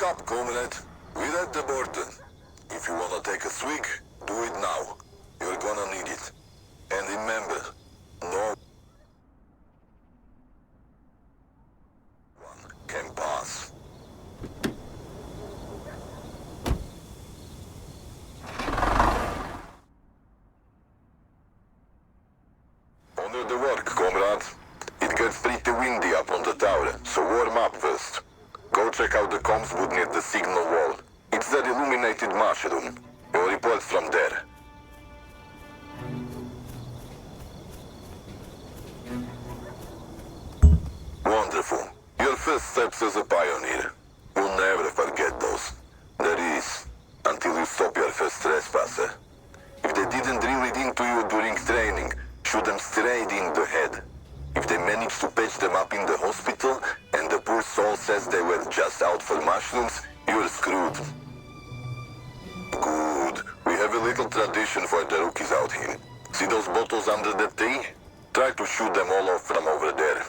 Wake up, comrade. We're at the border. If you wanna take a swig, do it now. You're gonna need it. And remember, no one can pass. Honor the work, comrade. It gets pretty windy up on the tower, so warm up first. Go check out the comms booth near the signal wall. It's that illuminated mushroom. You'll report from there. Wonderful. Your first steps as a pioneer. You'll never forget those. That is, until you stop your first trespasser. If they didn't drill it into you during training, shoot them straight in the head. If they manage to patch them up in the hospital, and the poor soul says they were just out for mushrooms, you're screwed. Good. We have a little tradition for the rookies out here. See those bottles under the tree? Try to shoot them all off from over there.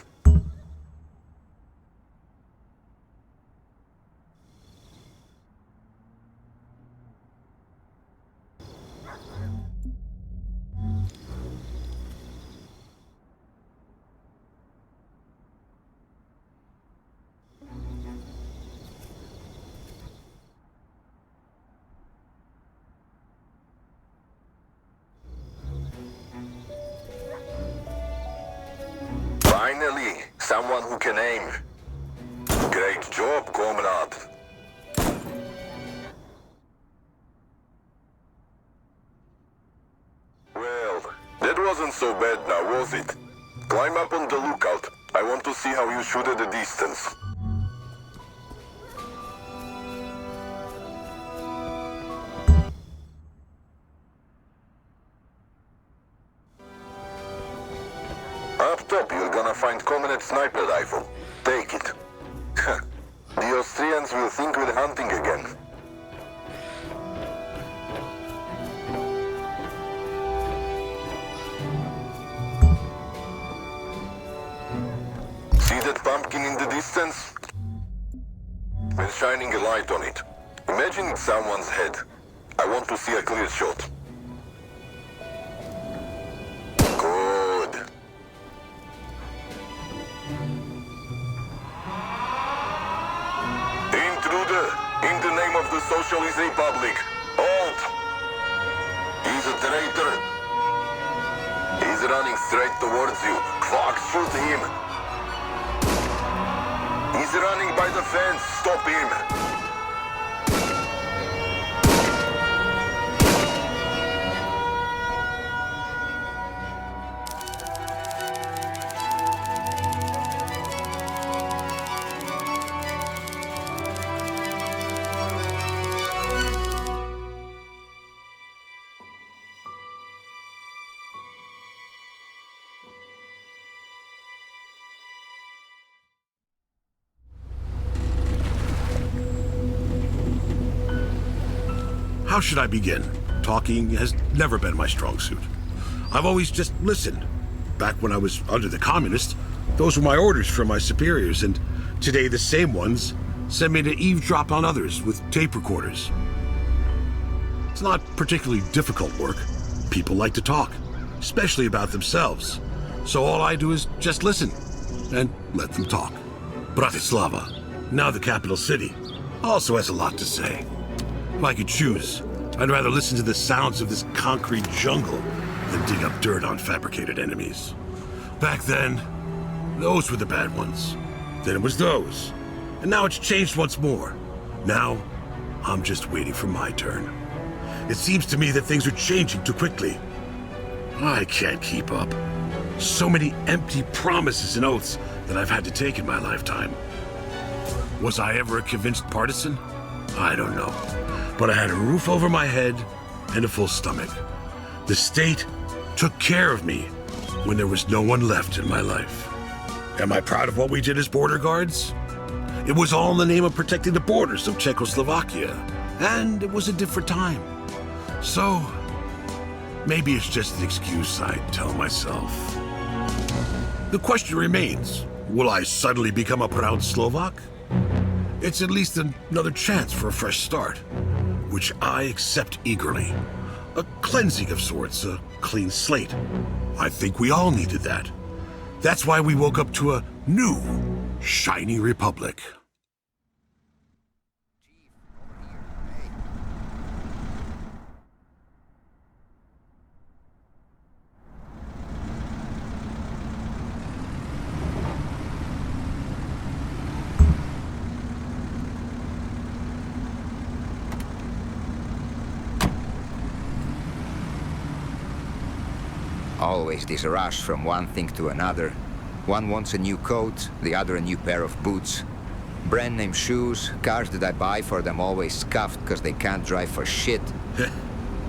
Finally, someone who can aim. Great job, comrade. Well, that wasn't so bad now, was it? Climb up on the lookout. I want to see how you shoot at a distance. Up top, you're gonna find Comrade sniper rifle. Take it. The Austrians will think we're hunting again. See that pumpkin in the distance? We're shining a light on it. Imagine it's someone's head. I want to see a clear shot. In the name of the Socialist Republic, halt! He's a traitor. He's running straight towards you. Fuck, shoot him! He's running by the fence. Stop him! How should I begin? Talking has never been my strong suit. I've always just listened. Back when I was under the communists, those were my orders from my superiors, and today the same ones send me to eavesdrop on others with tape recorders. It's not particularly difficult work. People like to talk, especially about themselves. So all I do is just listen and let them talk. Bratislava, now the capital city, also has a lot to say. If I could choose, I'd rather listen to the sounds of this concrete jungle than dig up dirt on fabricated enemies. Back then, those were the bad ones. Then it was those. And now it's changed once more. Now, I'm just waiting for my turn. It seems to me that things are changing too quickly. I can't keep up. So many empty promises and oaths that I've had to take in my lifetime. Was I ever a convinced partisan? I don't know. But I had a roof over my head and a full stomach. The state took care of me when there was no one left in my life. Am I proud of what we did as border guards? It was all in the name of protecting the borders of Czechoslovakia, and it was a different time. So, maybe it's just an excuse I tell myself. The question remains, will I suddenly become a proud Slovak? It's at least another chance for a fresh start, which I accept eagerly. A cleansing of sorts, a clean slate. I think we all needed that. That's why we woke up to a new, shiny republic. Always this rush from one thing to another. One wants a new coat, the other a new pair of boots. Brand name shoes, cars that I buy for them always scuffed because they can't drive for shit.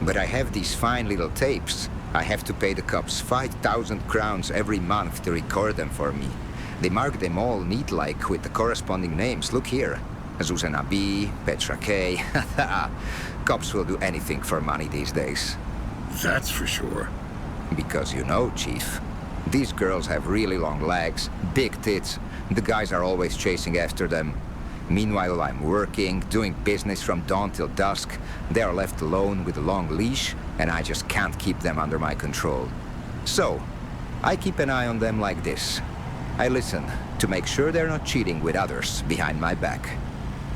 But I have these fine little tapes. I have to pay the cops 5,000 crowns every month to record them for me. They mark them all neat-like with the corresponding names. Look here. Zuzana B, Petra K. Cops will do anything for money these days. That's for sure. Because you know, Chief, these girls have really long legs, big tits. The guys are always chasing after them. Meanwhile, I'm working, doing business from dawn till dusk. They are left alone with a long leash, and I just can't keep them under my control. So, I keep an eye on them like this. I listen to make sure they're not cheating with others behind my back.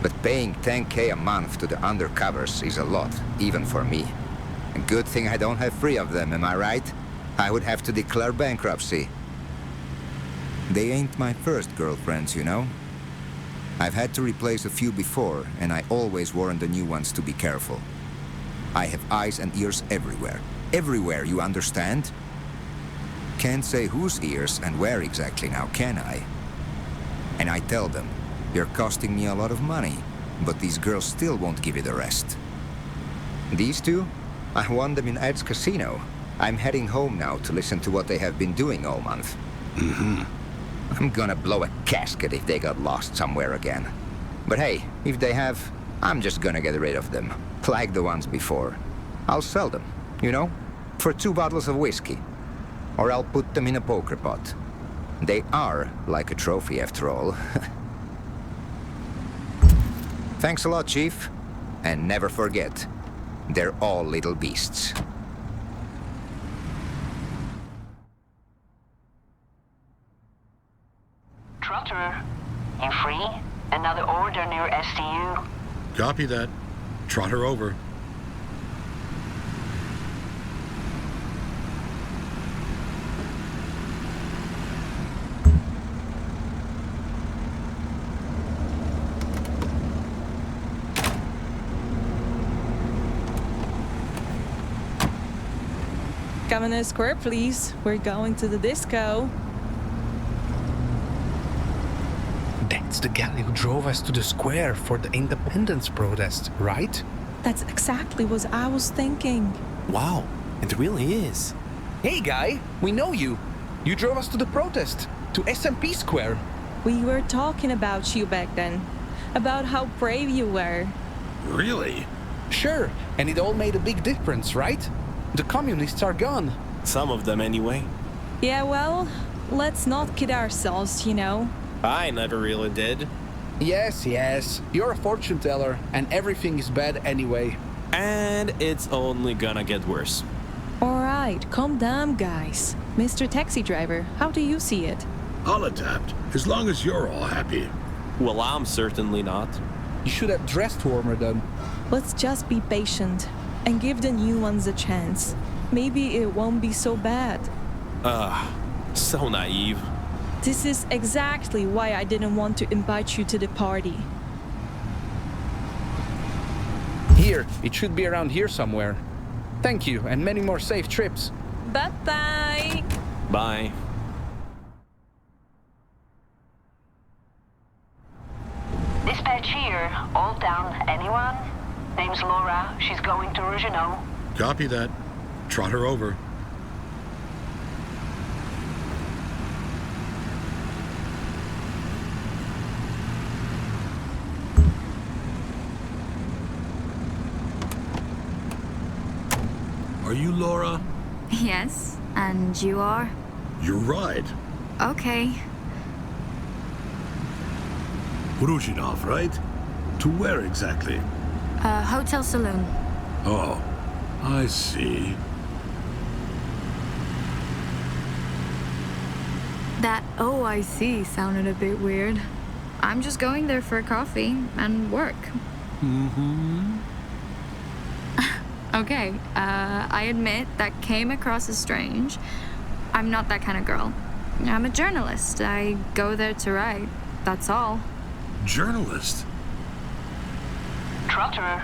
But paying 10K a month to the undercovers is a lot, even for me. A good thing I don't have 3 of them, am I right? I would have to declare bankruptcy. They ain't my first girlfriends, you know? I've had to replace a few before, and I always warn the new ones to be careful. I have eyes and ears everywhere. Everywhere, you understand? Can't say whose ears and where exactly now, can I? And I tell them, you're costing me a lot of money, but these girls still won't give you the rest. These two? I won them in Ed's casino. I'm heading home now to listen to what they have been doing all month. I'm gonna blow a casket if they got lost somewhere again. But hey, if they have, I'm just gonna get rid of them, like the ones before. I'll sell them, you know, for 2 bottles of whiskey. Or I'll put them in a poker pot. They are like a trophy after all. Thanks a lot, Chief. And never forget, they're all little beasts. Trotter, you free? Another order near STU? Copy that. Trot her over. Come in the square, please. We're going to the disco. That's the guy who drove us to the square for the independence protest, right? That's exactly what I was thinking. Wow, it really is. Hey guy, we know you. You drove us to the protest, to SMP Square. We were talking about you back then. About how brave you were. Really? Sure, and it all made a big difference, right? The communists are gone. Some of them anyway. Yeah, well, let's not kid ourselves, you know. I never really did. Yes, you're a fortune teller, and everything is bad anyway. And it's only gonna get worse. Alright, calm down, guys. Mr. Taxi Driver, how do you see it? I'll adapt, as long as you're all happy. Well, I'm certainly not. You should have dressed warmer then. Let's just be patient and give the new ones a chance. Maybe it won't be so bad. So naive. This is exactly why I didn't want to invite you to the party. Here, it should be around here somewhere. Thank you, and many more safe trips. Bye-bye! Bye. Dispatch here. All down. Anyone? Name's Laura. She's going to Rougenau. Copy that. Trot her over. Are you Laura? Yes, and you are? Your ride. Okay. Ruzhinov, right? To where exactly? Hotel saloon. Oh, I see. That "oh, I see" sounded a bit weird. I'm just going there for coffee and work. Mm-hmm. Okay, I admit that came across as strange. I'm not that kind of girl. I'm a journalist. I go there to write. That's all. Journalist? Trotter,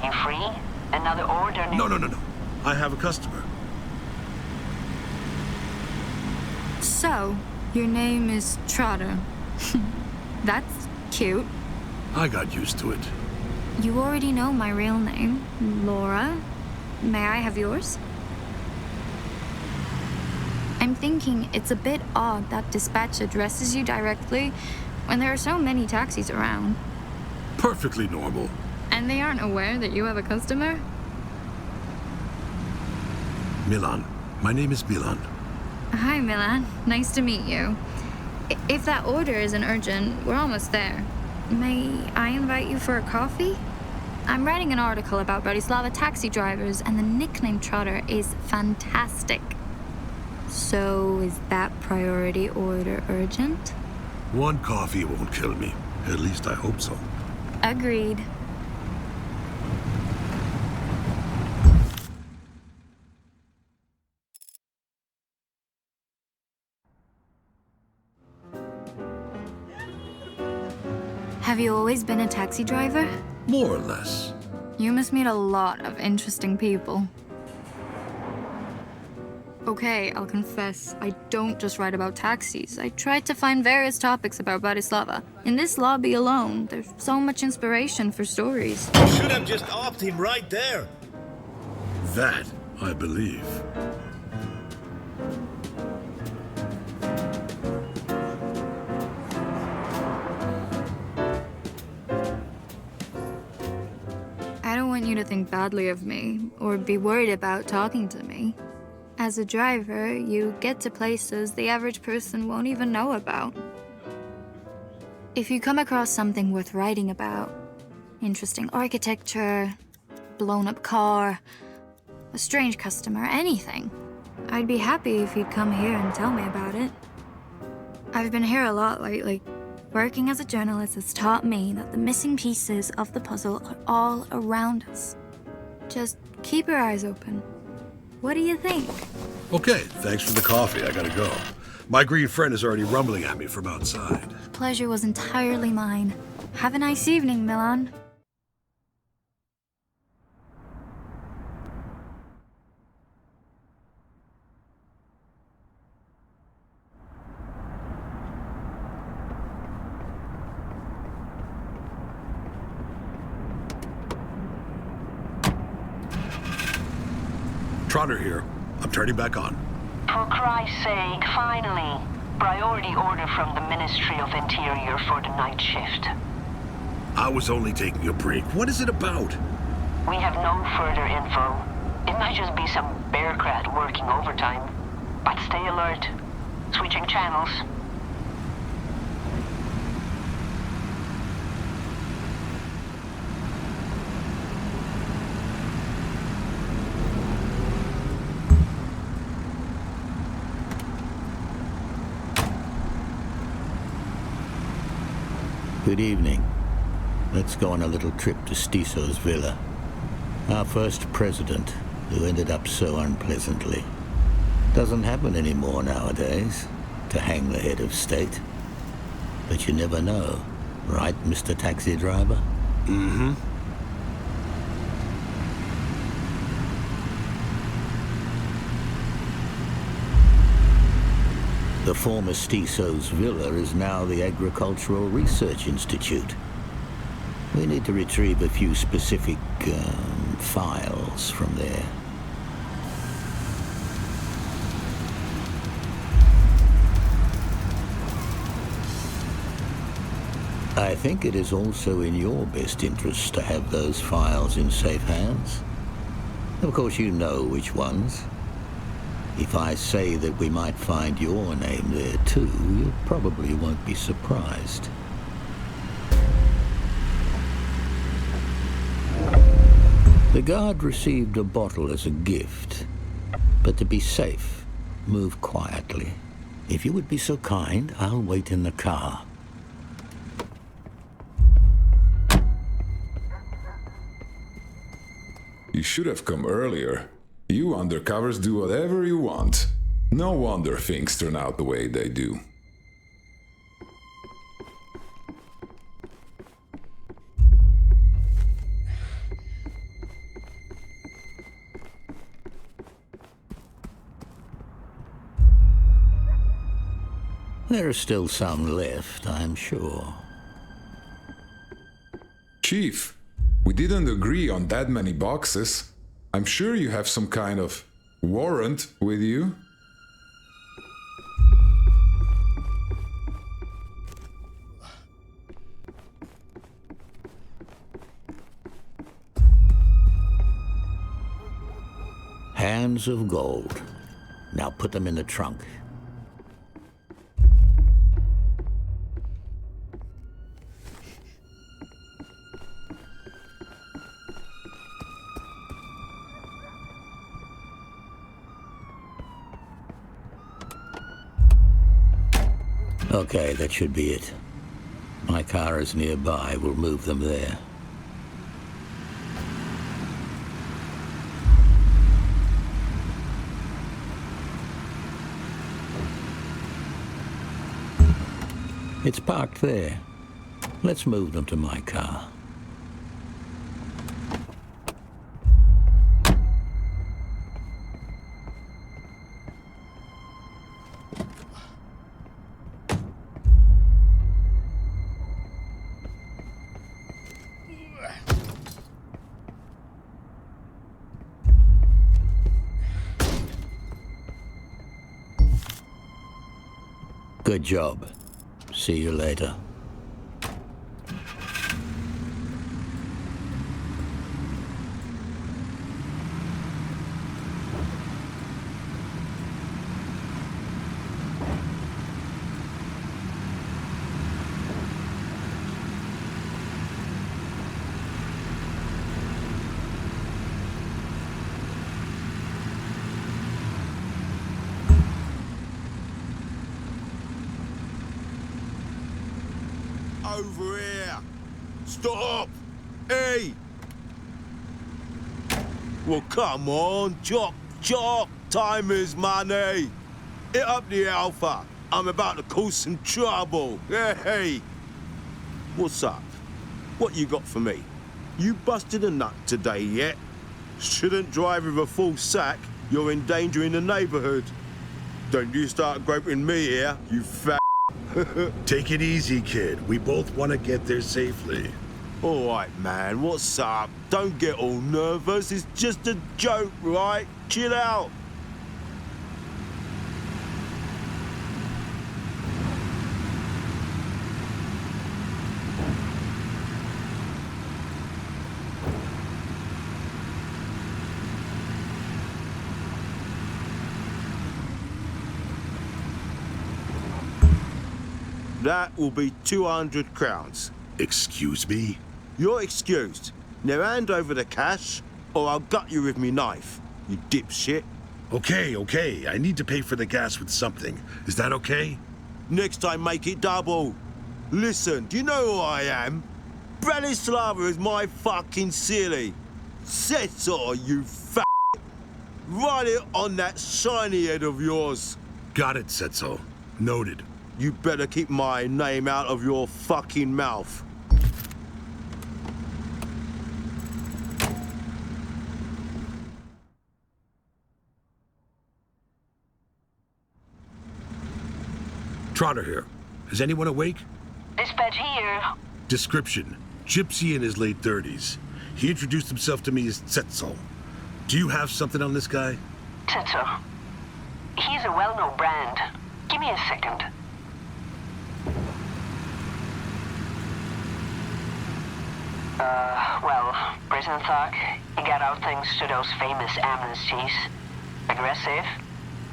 you free? Another order? No. I have a customer. So, your name is Trotter. That's cute. I got used to it. You already know my real name, Laura. May I have yours? I'm thinking it's a bit odd that dispatch addresses you directly when there are so many taxis around. Perfectly normal. And they aren't aware that you have a customer? Milan. My name is Milan. Hi, Milan. Nice to meet you. If that order isn't urgent, we're almost there. May I invite you for a coffee? I'm writing an article about Bratislava taxi drivers, and the nickname Trotter is fantastic. So, is that priority order urgent? One coffee won't kill me. At least I hope so. Agreed. Have you always been a taxi driver? More or less. You must meet a lot of interesting people. Okay, I'll confess, I don't just write about taxis. I tried to find various topics about Bratislava. In this lobby alone, there's so much inspiration for stories. You should have just offed him right there. That, I believe. I don't want you to think badly of me, or be worried about talking to me. As a driver, you get to places the average person won't even know about. If you come across something worth writing about, interesting architecture, blown-up car, a strange customer, anything, I'd be happy if you'd come here and tell me about it. I've been here a lot lately. Working as a journalist has taught me that the missing pieces of the puzzle are all around us. Just keep your eyes open. What do you think? Okay, thanks for the coffee. I gotta go. My green friend is already rumbling at me from outside. Pleasure was entirely mine. Have a nice evening, Milan. Trotter here. I'm turning back on. For Christ's sake, finally. Priority order from the Ministry of Interior for the night shift. I was only taking a break. What is it about? We have no further info. It might just be some bearcat working overtime. But stay alert. Switching channels. Good evening. Let's go on a little trip to Stiso's villa. Our first president, who ended up so unpleasantly. Doesn't happen anymore nowadays, to hang the head of state. But you never know, right, Mr. Taxi Driver? Mm-hmm. The former Stiso's villa is now the Agricultural Research Institute. We need to retrieve a few specific files from there. I think it is also in your best interest to have those files in safe hands. Of course, you know which ones. If I say that we might find your name there too, you probably won't be surprised. The guard received a bottle as a gift, but to be safe, move quietly. If you would be so kind, I'll wait in the car. You should have come earlier. You undercovers do whatever you want. No wonder things turn out the way they do. There are still some left, I'm sure. Chief, we didn't agree on that many boxes. I'm sure you have some kind of warrant with you. Hands of gold. Now put them in the trunk. Okay, that should be it. My car is nearby. We'll move them there. It's parked there. Let's move them to my car. Good job. See you later. Over here! Stop! Hey! Well, come on, chop, chop! Time is money! Hit up the Alpha. I'm about to cause some trouble. Hey! What's up? What you got for me? You busted a nut today yet? Shouldn't drive with a full sack. You're endangering the neighborhood. Don't you start groping me here, you fat. Take it easy, kid. We both want to get there safely. All right, man, what's up? Don't get all nervous. It's just a joke, right? Chill out. That will be 200 crowns. Excuse me? You're excused. Now hand over the cash, or I'll gut you with me knife, you dipshit. Okay. I need to pay for the gas with something. Is that okay? Next time, make it double. Listen, do you know who I am? Bratislava is my fucking city. Settle, you fat. Write it on that shiny head of yours. Got it, Setso. Noted. You better keep my name out of your fucking mouth. Trotter here. Is anyone awake? Dispatch here. Description. Gypsy in his late 30s. He introduced himself to me as Tsetso. Do you have something on this guy? Tsetso. He's a well-known brand. Give me a second. Well, prison thug. He got out thanks to those famous amnesties. Aggressive.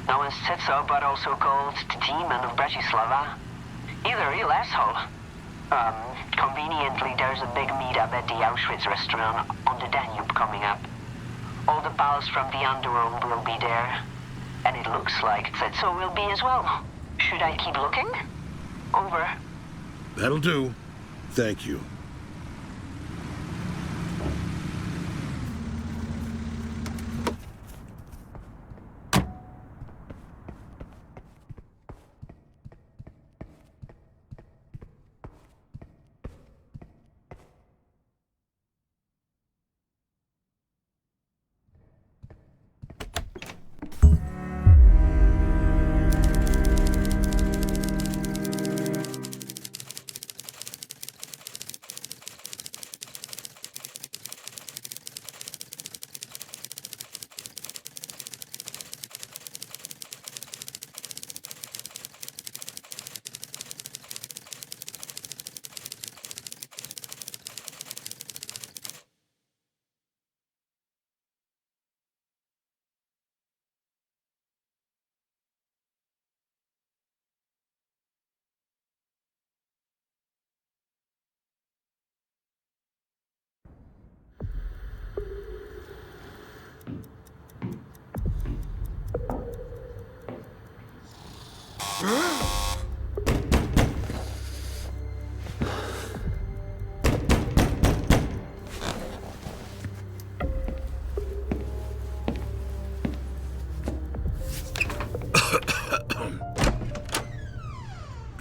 Known as Tsetso, but also called the Demon of Bratislava. He's a real asshole. Conveniently, there's a big meetup at the Auschwitz restaurant on the Danube coming up. All the pals from the underworld will be there. And it looks like Zetso will be as well. Should I keep looking? Over. That'll do. Thank you.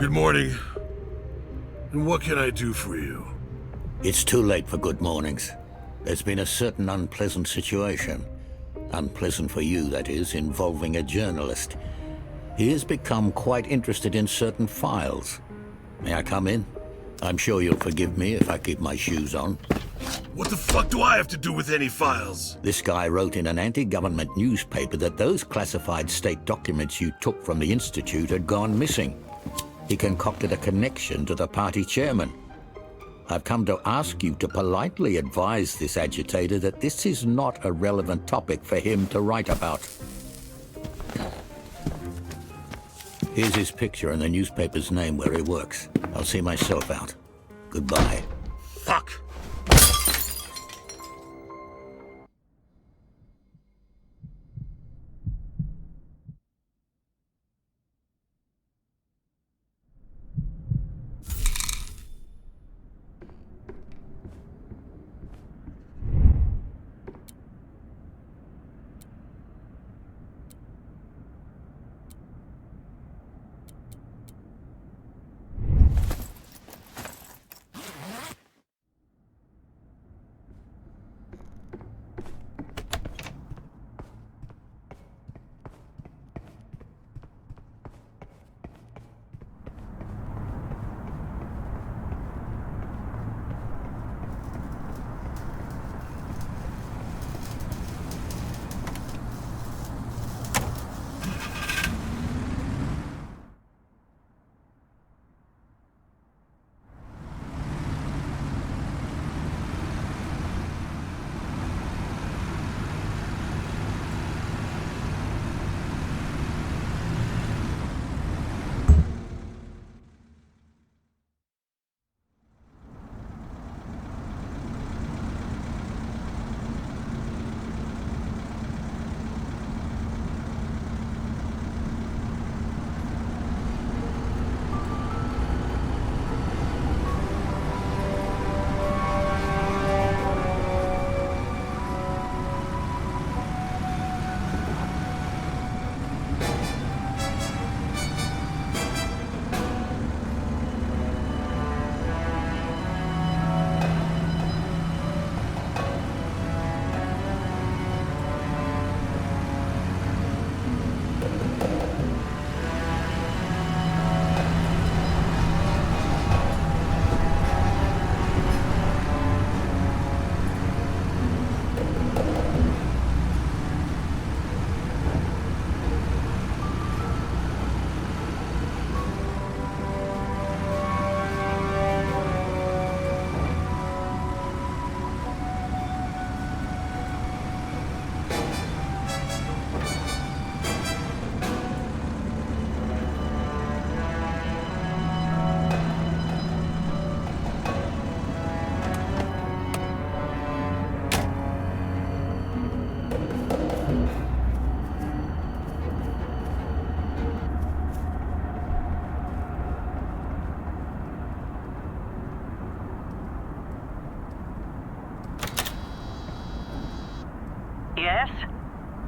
Good morning. And what can I do for you? It's too late for good mornings. There's been a certain unpleasant situation. Unpleasant for you, that is, involving a journalist. He has become quite interested in certain files. May I come in? I'm sure you'll forgive me if I keep my shoes on. What the fuck do I have to do with any files? This guy wrote in an anti-government newspaper that those classified state documents you took from the Institute had gone missing. He concocted a connection to the party chairman. I've come to ask you to politely advise this agitator that this is not a relevant topic for him to write about. Here's his picture and the newspaper's name where he works. I'll see myself out. Goodbye. Fuck!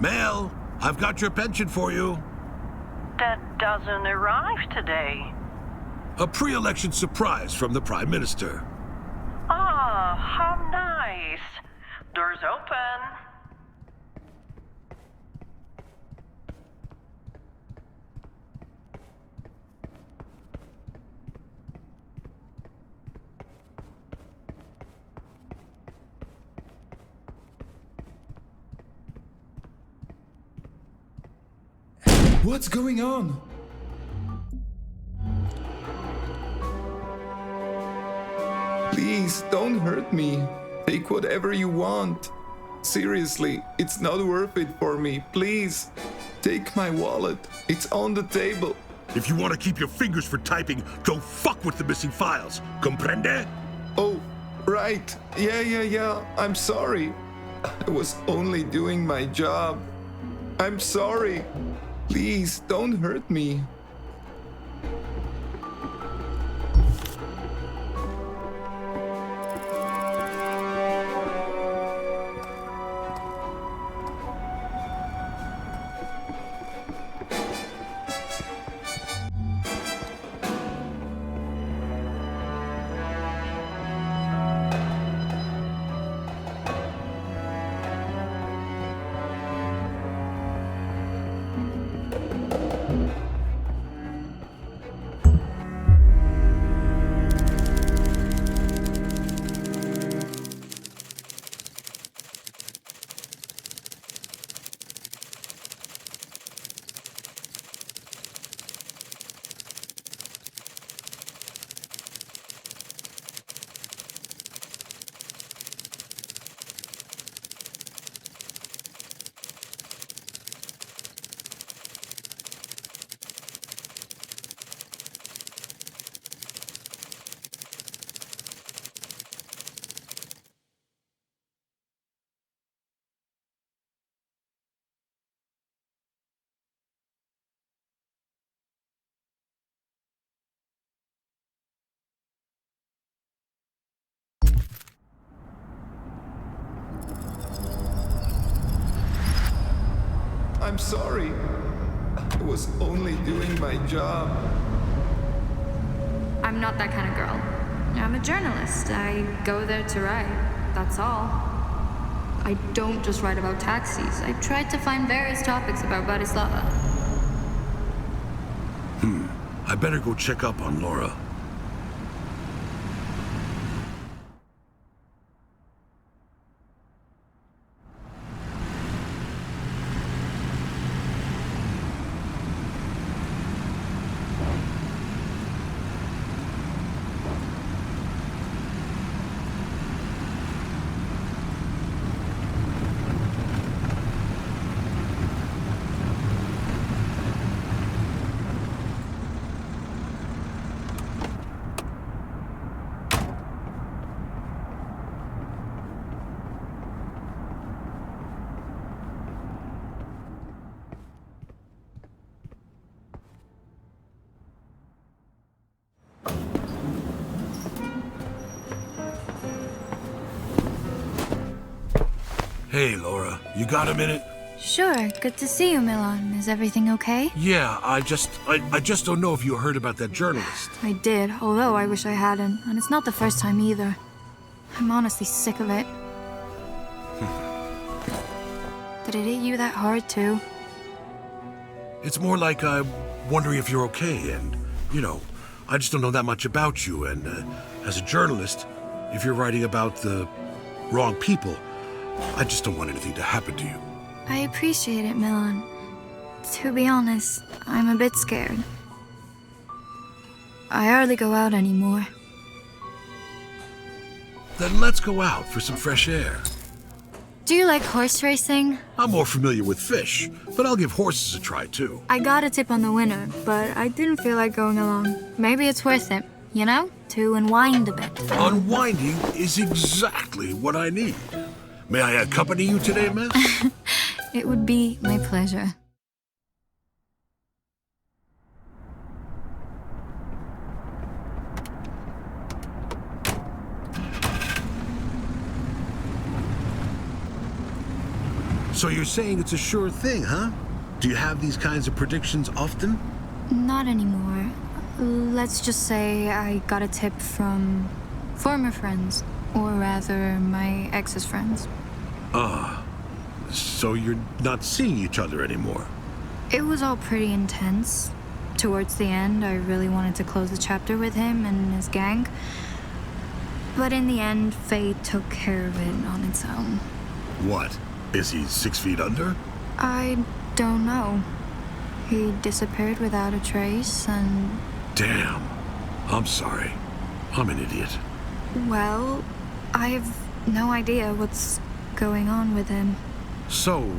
Mail, I've got your pension for you. That doesn't arrive today. A pre-election surprise from the Prime Minister. Ah, how nice. Doors open. What's going on? Please, don't hurt me. Take whatever you want. Seriously, it's not worth it for me. Please, take my wallet. It's on the table. If you want to keep your fingers for typing, don't fuck with the missing files. Comprende? Oh, right. Yeah. I'm sorry. I was only doing my job. I'm sorry. Please, don't hurt me. I'm sorry. I was only doing my job. I'm not that kind of girl. I'm a journalist. I go there to write. That's all. I don't just write about taxis. I tried to find various topics about Bratislava. I better go check up on Laura. Hey, Laura, you got a minute? Sure, good to see you, Milan. Is everything okay? Yeah, I just don't know if you heard about that journalist. I did, although I wish I hadn't. And it's not the first time either. I'm honestly sick of it. Did it hit you that hard, too? It's more like I'm wondering if you're okay, and, I just don't know that much about you, and as a journalist, if you're writing about the wrong people, I just don't want anything to happen to you. I appreciate it, Milan. To be honest, I'm a bit scared. I hardly go out anymore. Then let's go out for some fresh air. Do you like horse racing? I'm more familiar with fish, but I'll give horses a try too. I got a tip on the winner, but I didn't feel like going along. Maybe it's worth it, to unwind a bit. Unwinding is exactly what I need. May I accompany you today, miss? It would be my pleasure. So you're saying it's a sure thing, huh? Do you have these kinds of predictions often? Not anymore. Let's just say I got a tip from former friends, or rather, my ex's friends. Ah, so you're not seeing each other anymore? It was all pretty intense. Towards the end, I really wanted to close the chapter with him and his gang. But in the end, fate took care of it on its own. What? Is he 6 feet under? I don't know. He disappeared without a trace, and... Damn. I'm sorry. I'm an idiot. Well, I have no idea what's going on with him. So,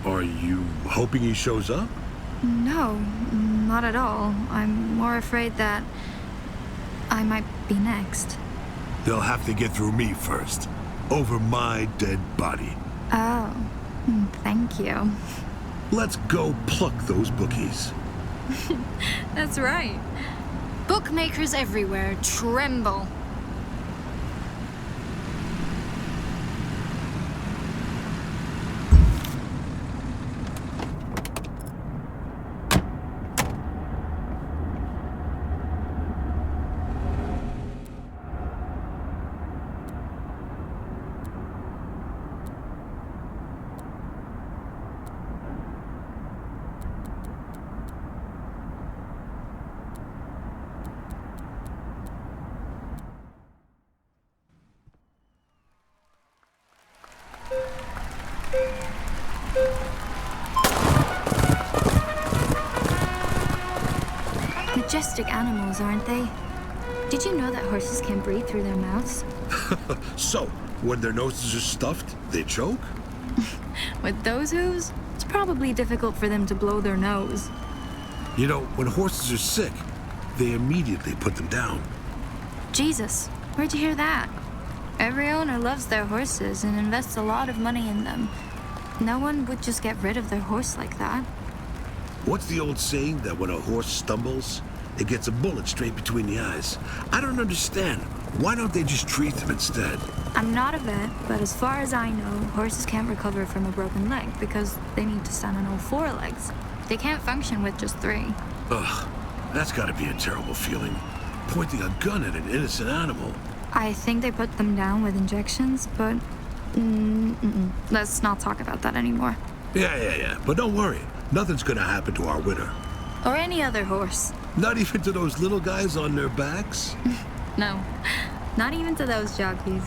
are you hoping he shows up? No, not at all. I'm more afraid that I might be next. They'll have to get through me first. Over my dead body. Oh, thank you. Let's go pluck those bookies. That's right. Bookmakers everywhere, tremble. Majestic animals, aren't they? Did you know that horses can breathe through their mouths? So, when their noses are stuffed, they choke? With those hooves, it's probably difficult for them to blow their nose. You know, when horses are sick, they immediately put them down. Jesus, where'd you hear that? Every owner loves their horses and invests a lot of money in them. No one would just get rid of their horse like that. What's the old saying that when a horse stumbles, it gets a bullet straight between the eyes? I don't understand. Why don't they just treat them instead? I'm not a vet, but as far as I know, horses can't recover from a broken leg because they need to stand on all 4 legs. They can't function with just 3. Ugh, that's gotta be a terrible feeling. Pointing a gun at an innocent animal. I think they put them down with injections, but... Let's not talk about that anymore. Yeah. But don't worry. Nothing's gonna happen to our winner. Or any other horse. Not even to those little guys on their backs? No, not even to those jockeys.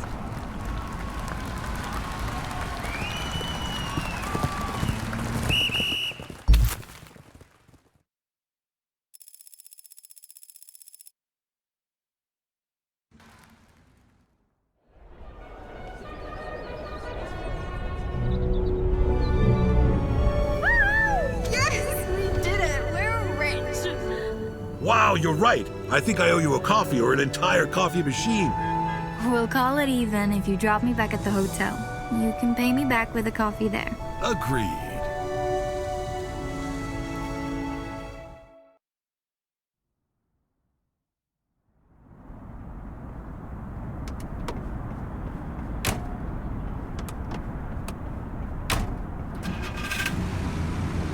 Wow, you're right. I think I owe you a coffee or an entire coffee machine. We'll call it even if you drop me back at the hotel. You can pay me back with a coffee there. Agreed.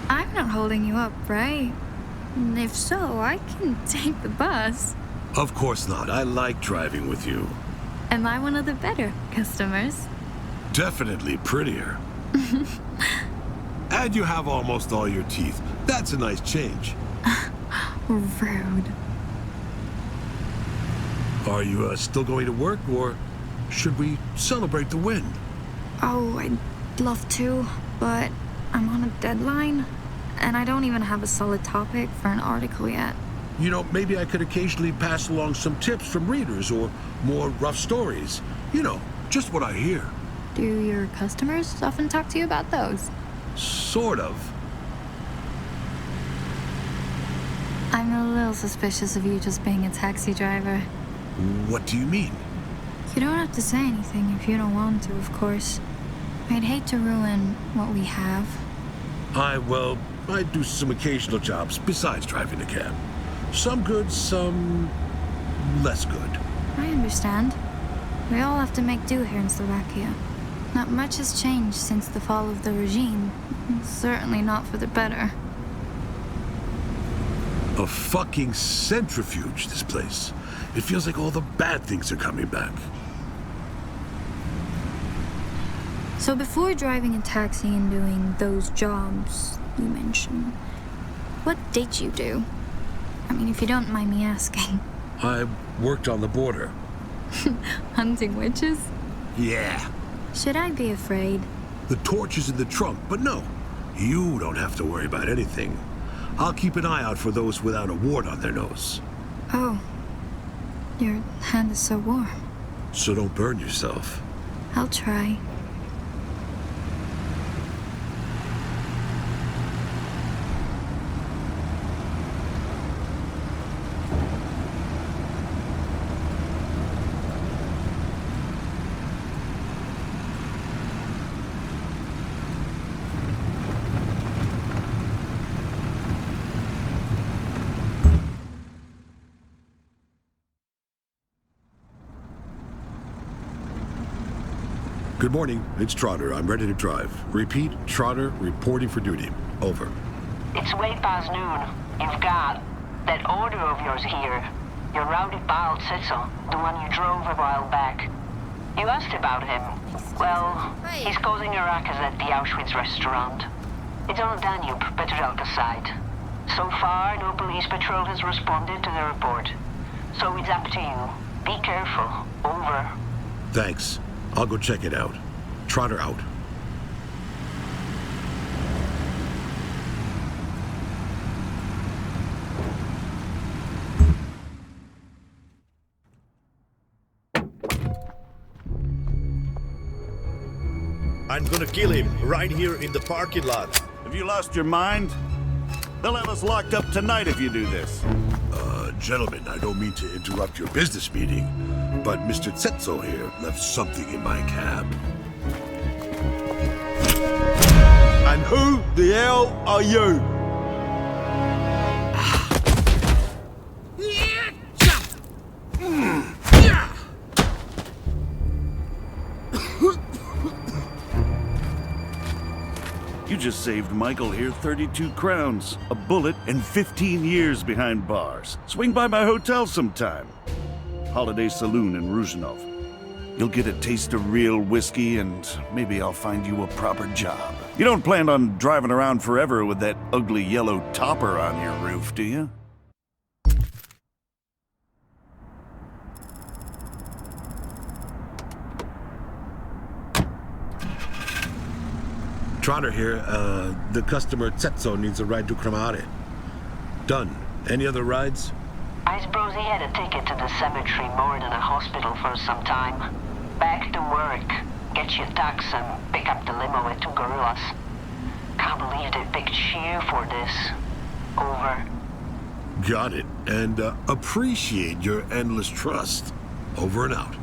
I'm not holding you up, right? If so, I can take the bus. Of course not. I like driving with you. Am I one of the better customers? Definitely prettier. And you have almost all your teeth. That's a nice change. Rude. Are you still going to work, or should we celebrate the win? Oh, I'd love to, but I'm on a deadline, and I don't even have a solid topic for an article yet. You know, maybe I could occasionally pass along some tips from readers or more rough stories. You know, just what I hear. Do your customers often talk to you about those? Sort of. I'm a little suspicious of you just being a taxi driver. What do you mean? You don't have to say anything if you don't want to, of course. I'd hate to ruin what we have. I do some occasional jobs besides driving a cab. Some good, some less good. I understand. We all have to make do here in Slovakia. Not much has changed since the fall of the regime. Certainly not for the better. A fucking centrifuge, this place. It feels like all the bad things are coming back. So before driving a taxi and doing those jobs you mentioned, what did you do? I mean, if you don't mind me asking. I worked on the border. Hunting witches? Yeah. Should I be afraid? The torch is in the trunk, but no. You don't have to worry about anything. I'll keep an eye out for those without a wart on their nose. Oh. Your hand is so warm. So don't burn yourself. I'll try. Good morning. It's Trotter. I'm ready to drive. Repeat, Trotter, reporting for duty. Over. It's way past noon. You've got that order of yours here. Your rowdy pal Sitzel, the one you drove a while back. You asked about him. Well, he's causing a ruckus at the Auschwitz restaurant. It's on the Danube, Petržalka side. So far, no police patrol has responded to the report. So it's up to you. Be careful. Over. Thanks. I'll go check it out. Trotter out. I'm gonna kill him right here in the parking lot. Have you lost your mind? They'll have us locked up tonight if you do this. Gentlemen, I don't mean to interrupt your business meeting, but Mr. Tsetso here left something in my cab. And who the hell are you? You just saved Michael here 32 crowns, a bullet, and 15 years behind bars. Swing by my hotel sometime. Holiday Saloon in Ruzhinov. You'll get a taste of real whiskey, and maybe I'll find you a proper job. You don't plan on driving around forever with that ugly yellow topper on your roof, do you? Trotter here. The customer Tsetso needs a ride to Kramare. Done. Any other rides? I suppose he had a ticket to the cemetery more than a hospital for some time. Back to work. Get your tux and pick up the limo with 2 gorillas. Can't believe they picked you for this. Over. Got it. And appreciate your endless trust. Over and out.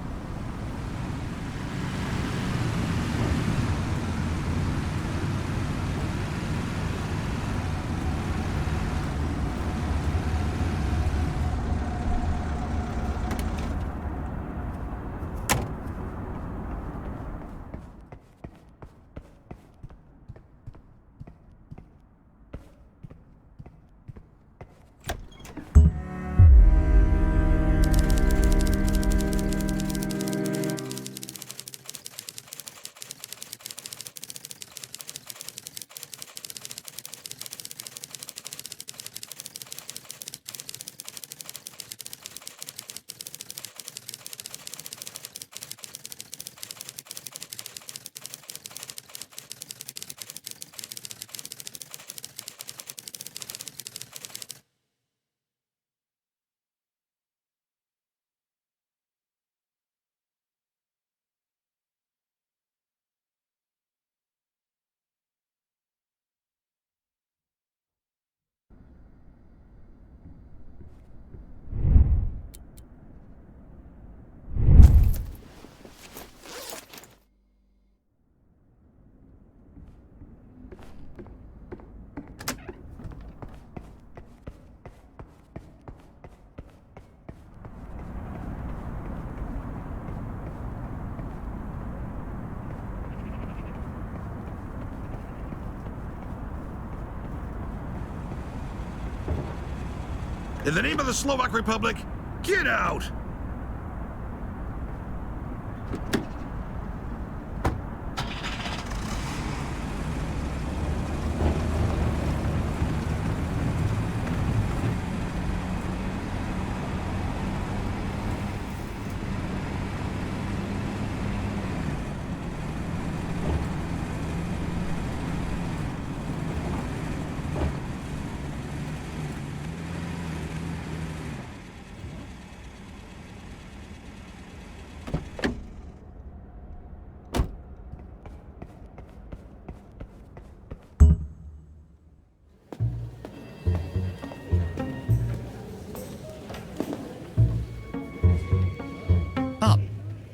In the name of the Slovak Republic, get out!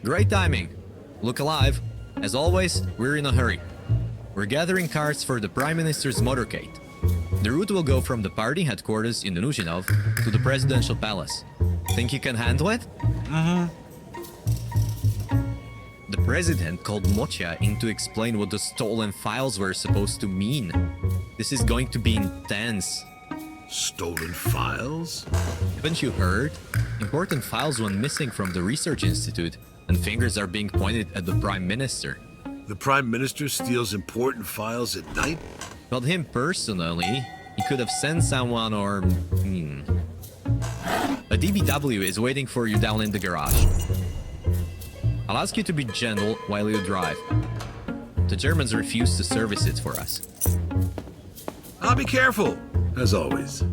Great timing. Look alive. As always, we're in a hurry. We're gathering cards for the Prime Minister's motorcade. The route will go from the party headquarters in Nuzhinov to the presidential palace. Think you can handle it? The president called Mocha in to explain what the stolen files were supposed to mean. This is going to be intense. Stolen files? Haven't you heard? Important files went missing from the research institute, and fingers are being pointed at the Prime Minister. The Prime Minister steals important files at night? Not him personally. He could have sent someone or... A DBW is waiting for you down in the garage. I'll ask you to be gentle while you drive. The Germans refuse to service it for us. I'll be careful, as always.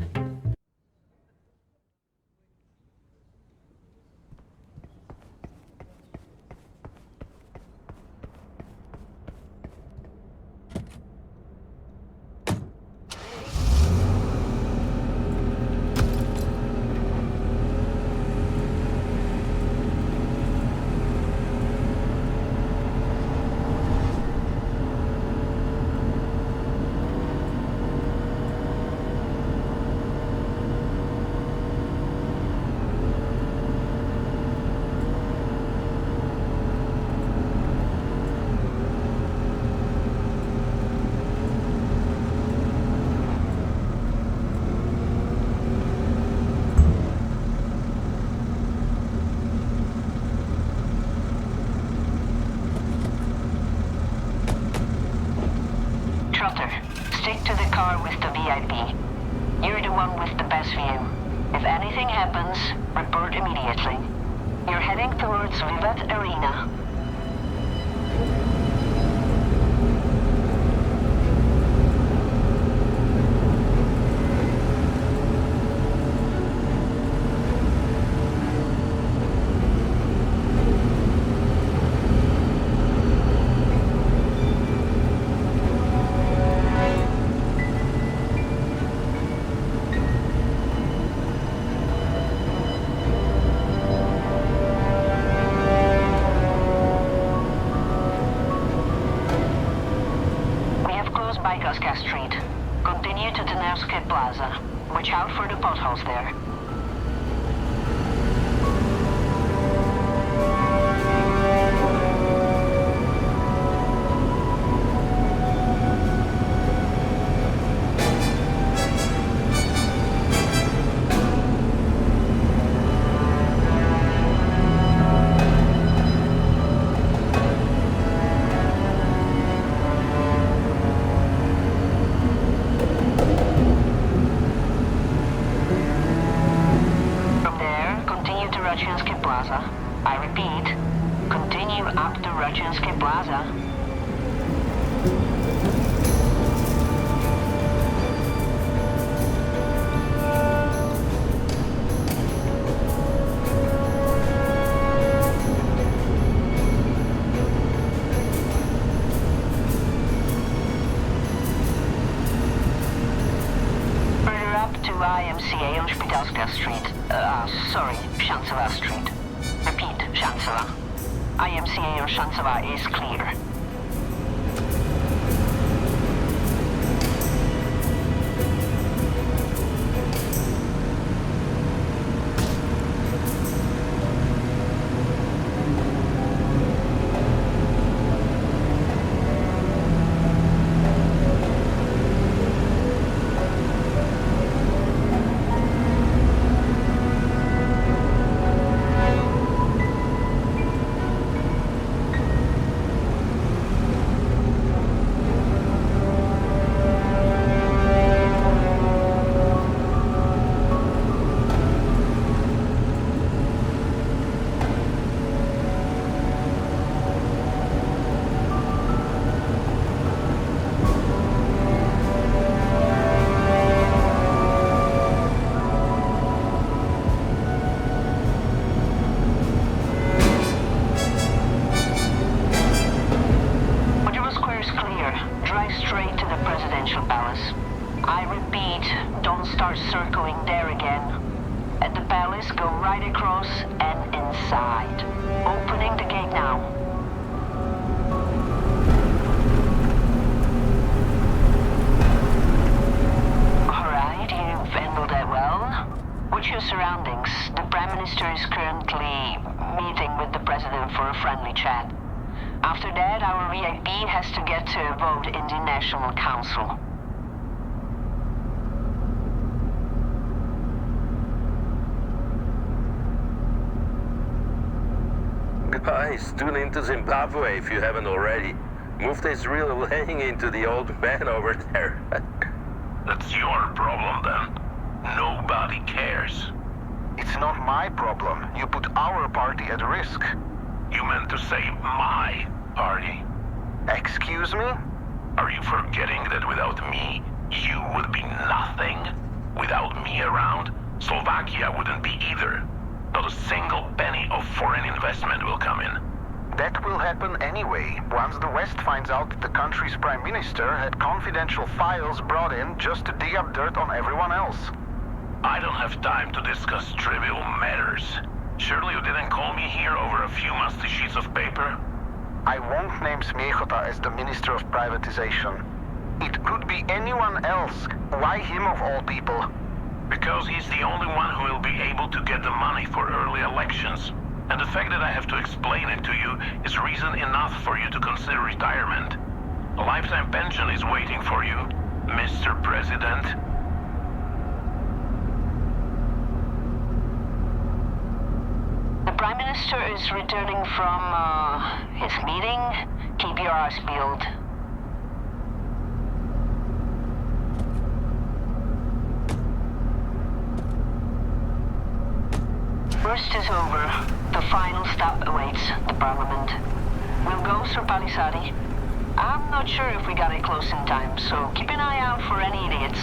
Stick to the car with the VIP. You're the one with the best view. If anything happens, report immediately. You're heading towards Vivat Arena. Street. Continue to Tenevsky Plaza. Watch out for the potholes there. I repeat, continue up to Rachinsky Plaza. Further up to IMCA on Spitalska Street. Sorry, Shansova Street. Repeat, Shansova. IMCA on Shansova is clear. inside. Opening the gate now. Alright, you've handled that well. What's your surroundings? The Prime Minister is currently meeting with the President for a friendly chat. After that, our VIP has to get to a vote in the National Council. Guys, tune into Zimbabwe if you haven't already. Mufta is really laying into the old man over there. That's your problem then. Nobody cares. It's not my problem. You put our party at risk. You meant to say my party. Excuse me? Are you forgetting that without me, you would be nothing? Without me around, Slovakia wouldn't be either. Not a single penny of foreign investment will come in. That will happen anyway, once the West finds out that the country's prime minister had confidential files brought in just to dig up dirt on everyone else. I don't have time to discuss trivial matters. Surely you didn't call me here over a few musty sheets of paper? I won't name Smiechota as the Minister of Privatization. It could be anyone else. Why him of all people? Because he's the only one who will be able to get the money for early elections. And the fact that I have to explain it to you is reason enough for you to consider retirement. A lifetime pension is waiting for you, Mr. President. The Prime Minister is returning from his meeting. Keep your eyes peeled. Worst is over. The final stop awaits the Parliament. We'll go through Palisade. I'm not sure if we got it close in time, so keep an eye out for any idiots.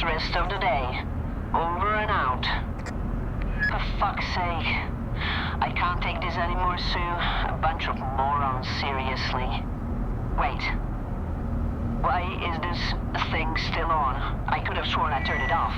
Rest of the day. Over and out. For fuck's sake. I can't take this anymore, Sue. A bunch of morons, seriously. Wait. Why is this thing still on? I could have sworn I turned it off.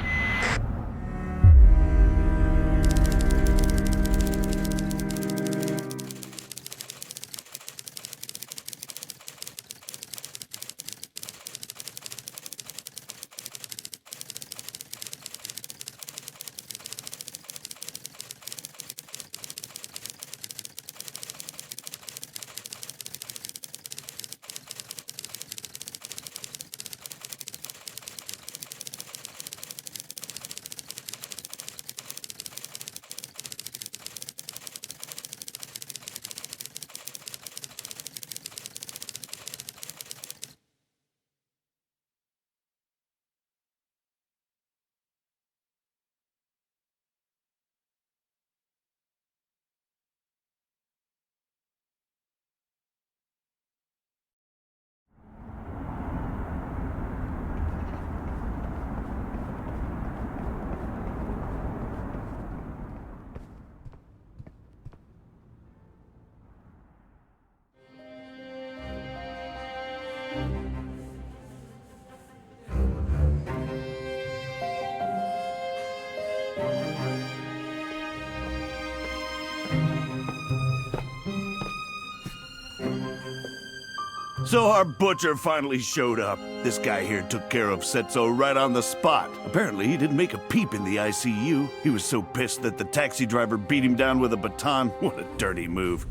So our butcher finally showed up. This guy here took care of Setzo right on the spot. Apparently, he didn't make a peep in the ICU. He was so pissed that the taxi driver beat him down with a baton. What a dirty move.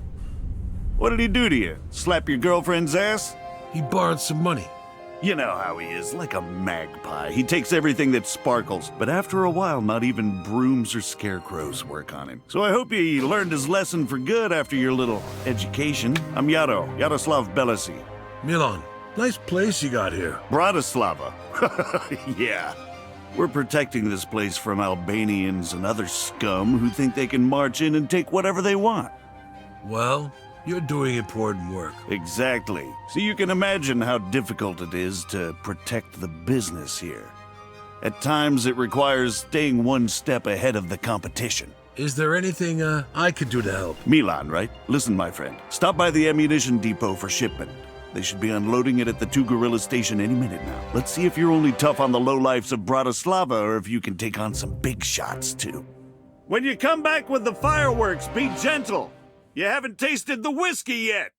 What did he do to you? Slap your girlfriend's ass? He borrowed some money. You know how he is, like a magpie. He takes everything that sparkles, but after a while, not even brooms or scarecrows work on him. So I hope he learned his lesson for good after your little education. I'm Yaroslav Belasi. Milan, nice place you got here. Bratislava. Yeah. We're protecting this place from Albanians and other scum who think they can march in and take whatever they want. Well, you're doing important work. Exactly. So you can imagine how difficult it is to protect the business here. At times, it requires staying one step ahead of the competition. Is there anything I could do to help? Milan, right? Listen, my friend. Stop by the ammunition depot for shipment. They should be unloading it at the Two Gorilla station any minute now. Let's see if you're only tough on the lowlifes of Bratislava or if you can take on some big shots, too. When you come back with the fireworks, be gentle. You haven't tasted the whiskey yet.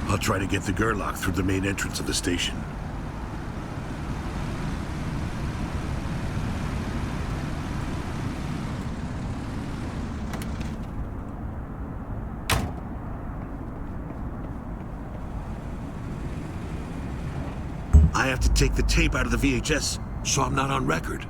I'll try to get the Gerlach through the main entrance of the station. I have to take the tape out of the VHS, so I'm not on record.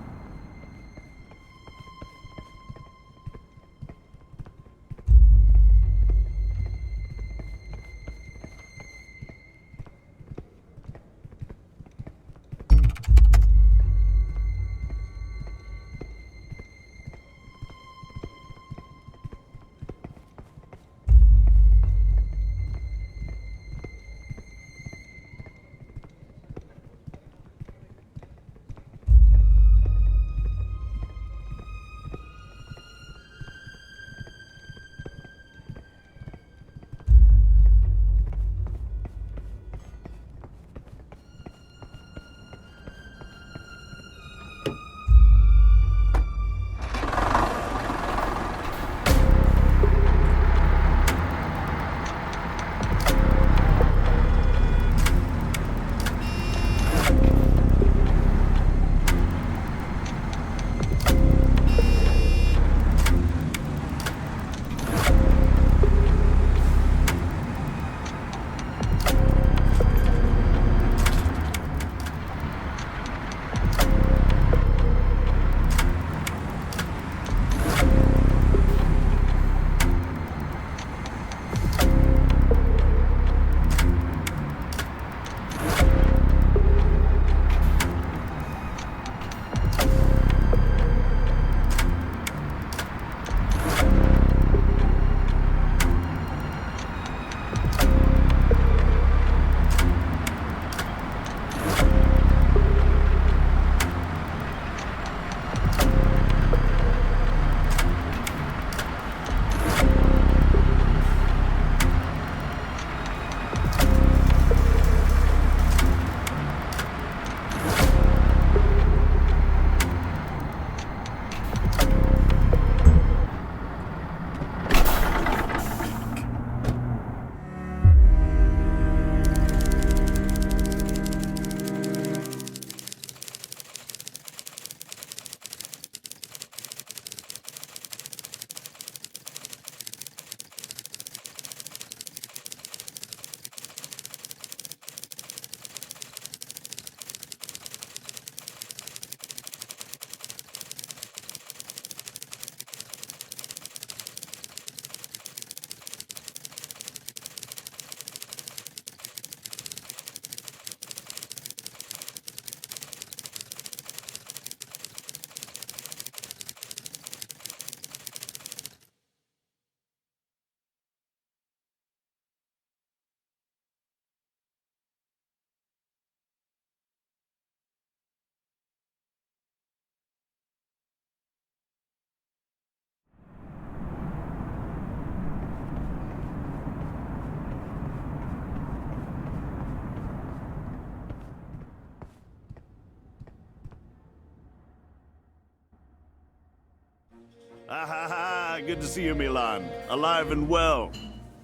good to see you, Milan. Alive and well.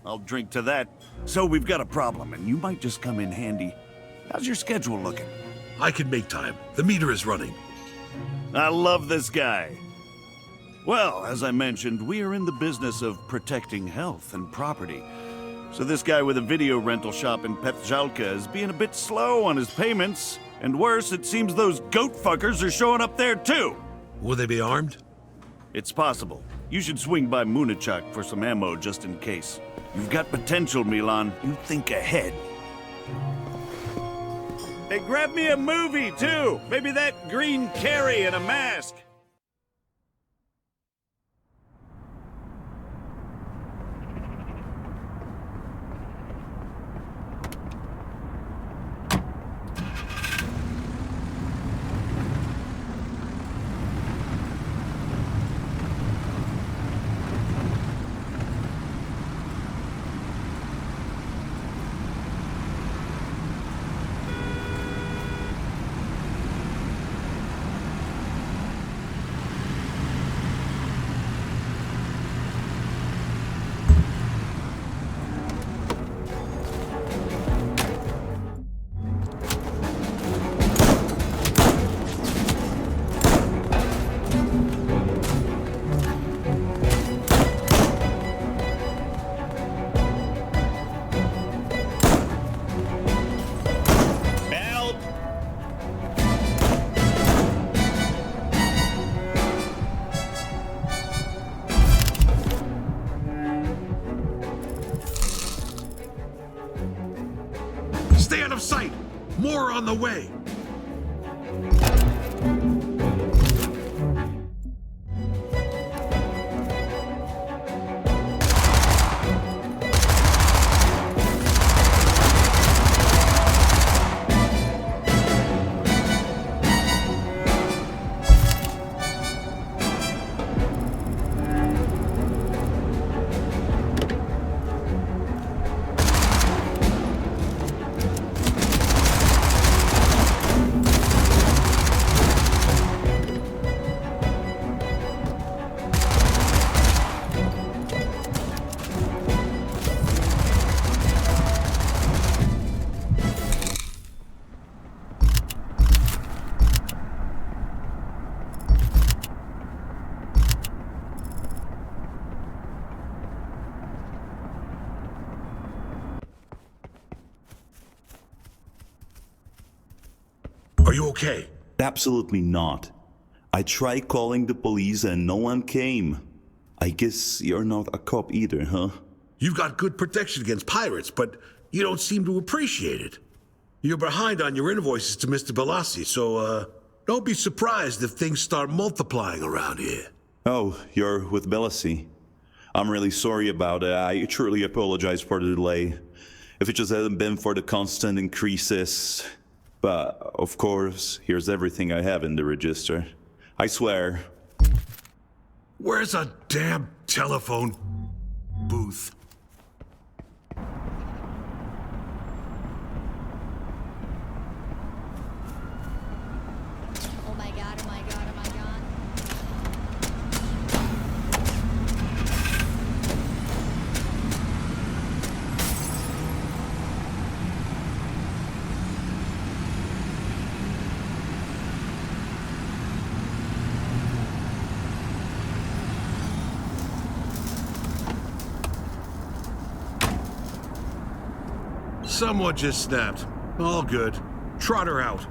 I'll drink to that. So we've got a problem, and you might just come in handy. How's your schedule looking? I can make time. The meter is running. I love this guy. Well, as I mentioned, we are in the business of protecting health and property. So this guy with a video rental shop in Petjalka is being a bit slow on his payments. And worse, it seems those goat fuckers are showing up there too. Will they be armed? It's possible. You should swing by Munichak for some ammo just in case. You've got potential, Milan. You think ahead. Hey, grab me a movie too. Maybe that green carry in a mask. Stay out of sight! More on the way! Are you okay? Absolutely not. I tried calling the police and no one came. I guess you're not a cop either, huh? You've got good protection against pirates, but you don't seem to appreciate it. You're behind on your invoices to Mr. Balassi, so, don't be surprised if things start multiplying around here. Oh, you're with Balassi. I'm really sorry about it. I truly apologize for the delay. If it just hadn't been for the constant increases... But, of course, here's everything I have in the register. I swear. Where's a damn telephone booth? Oh my god, oh my god, oh my god. Someone just snapped. All good. Trot her out.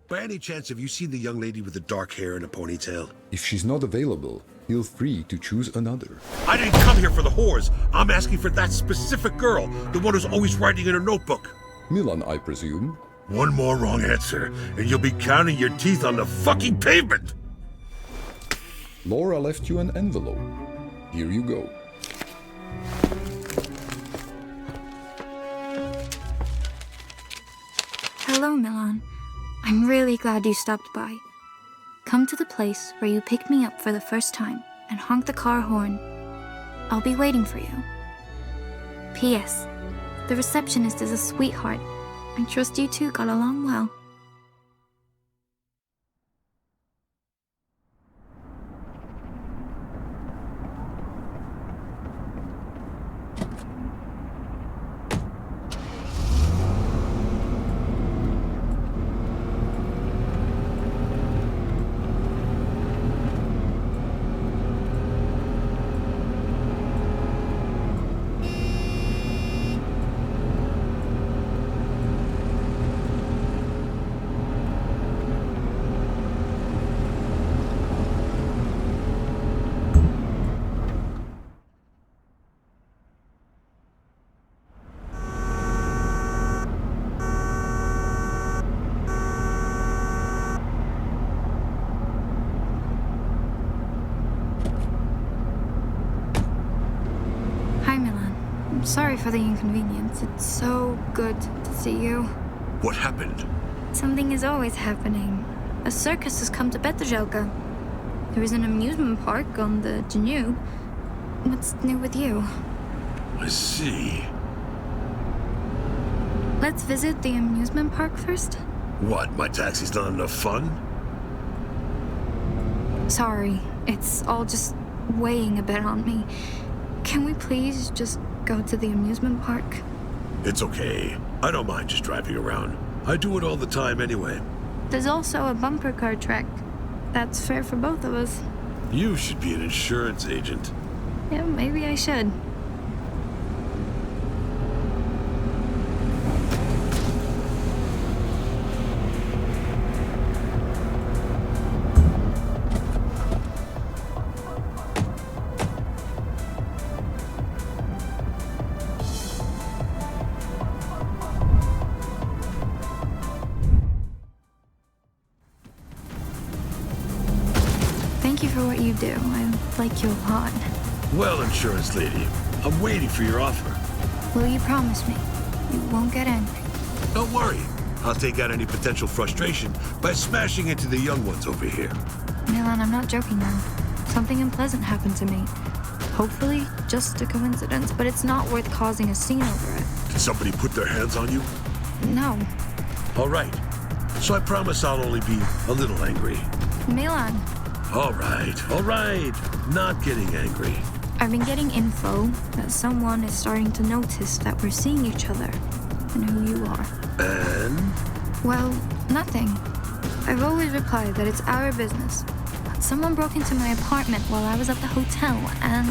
By any chance, have you seen the young lady with the dark hair and a ponytail? If she's not available, feel free to choose another. I didn't come here for the whores. I'm asking for that specific girl, the one who's always writing in her notebook. Milan, I presume. One more wrong answer, and you'll be counting your teeth on the fucking pavement! Laura left you an envelope. Here you go. Hello, Milan. I'm really glad you stopped by. Come to the place where you picked me up for the first time and honk the car horn. I'll be waiting for you. P.S. The receptionist is a sweetheart. I trust you two got along well. Sorry for the inconvenience. It's so good to see you. What happened? Something is always happening. A circus has come to Petržalka. There is an amusement park on the Danube. What's new with you? I see. Let's visit the amusement park first. What, my taxi's not enough fun? Sorry, it's all just weighing a bit on me. Can we please just go to the amusement park? It's okay. I don't mind just driving around. I do it all the time anyway. There's also a bumper car track. That's fair for both of us. You should be an insurance agent. Yeah, maybe I should. Thank you for what you do. I like you a lot. Well, insurance lady, I'm waiting for your offer. Will you promise me you won't get angry? Don't worry. I'll take out any potential frustration by smashing into the young ones over here. Milan, I'm not joking now. Something unpleasant happened to me. Hopefully, just a coincidence, but it's not worth causing a scene over it. Did somebody put their hands on you? No. All right. So I promise I'll only be a little angry. Milan. All right. Not getting angry. I've been getting info that someone is starting to notice that we're seeing each other and who you are. And? Well, nothing. I've always replied that it's our business. But someone broke into my apartment while I was at the hotel and...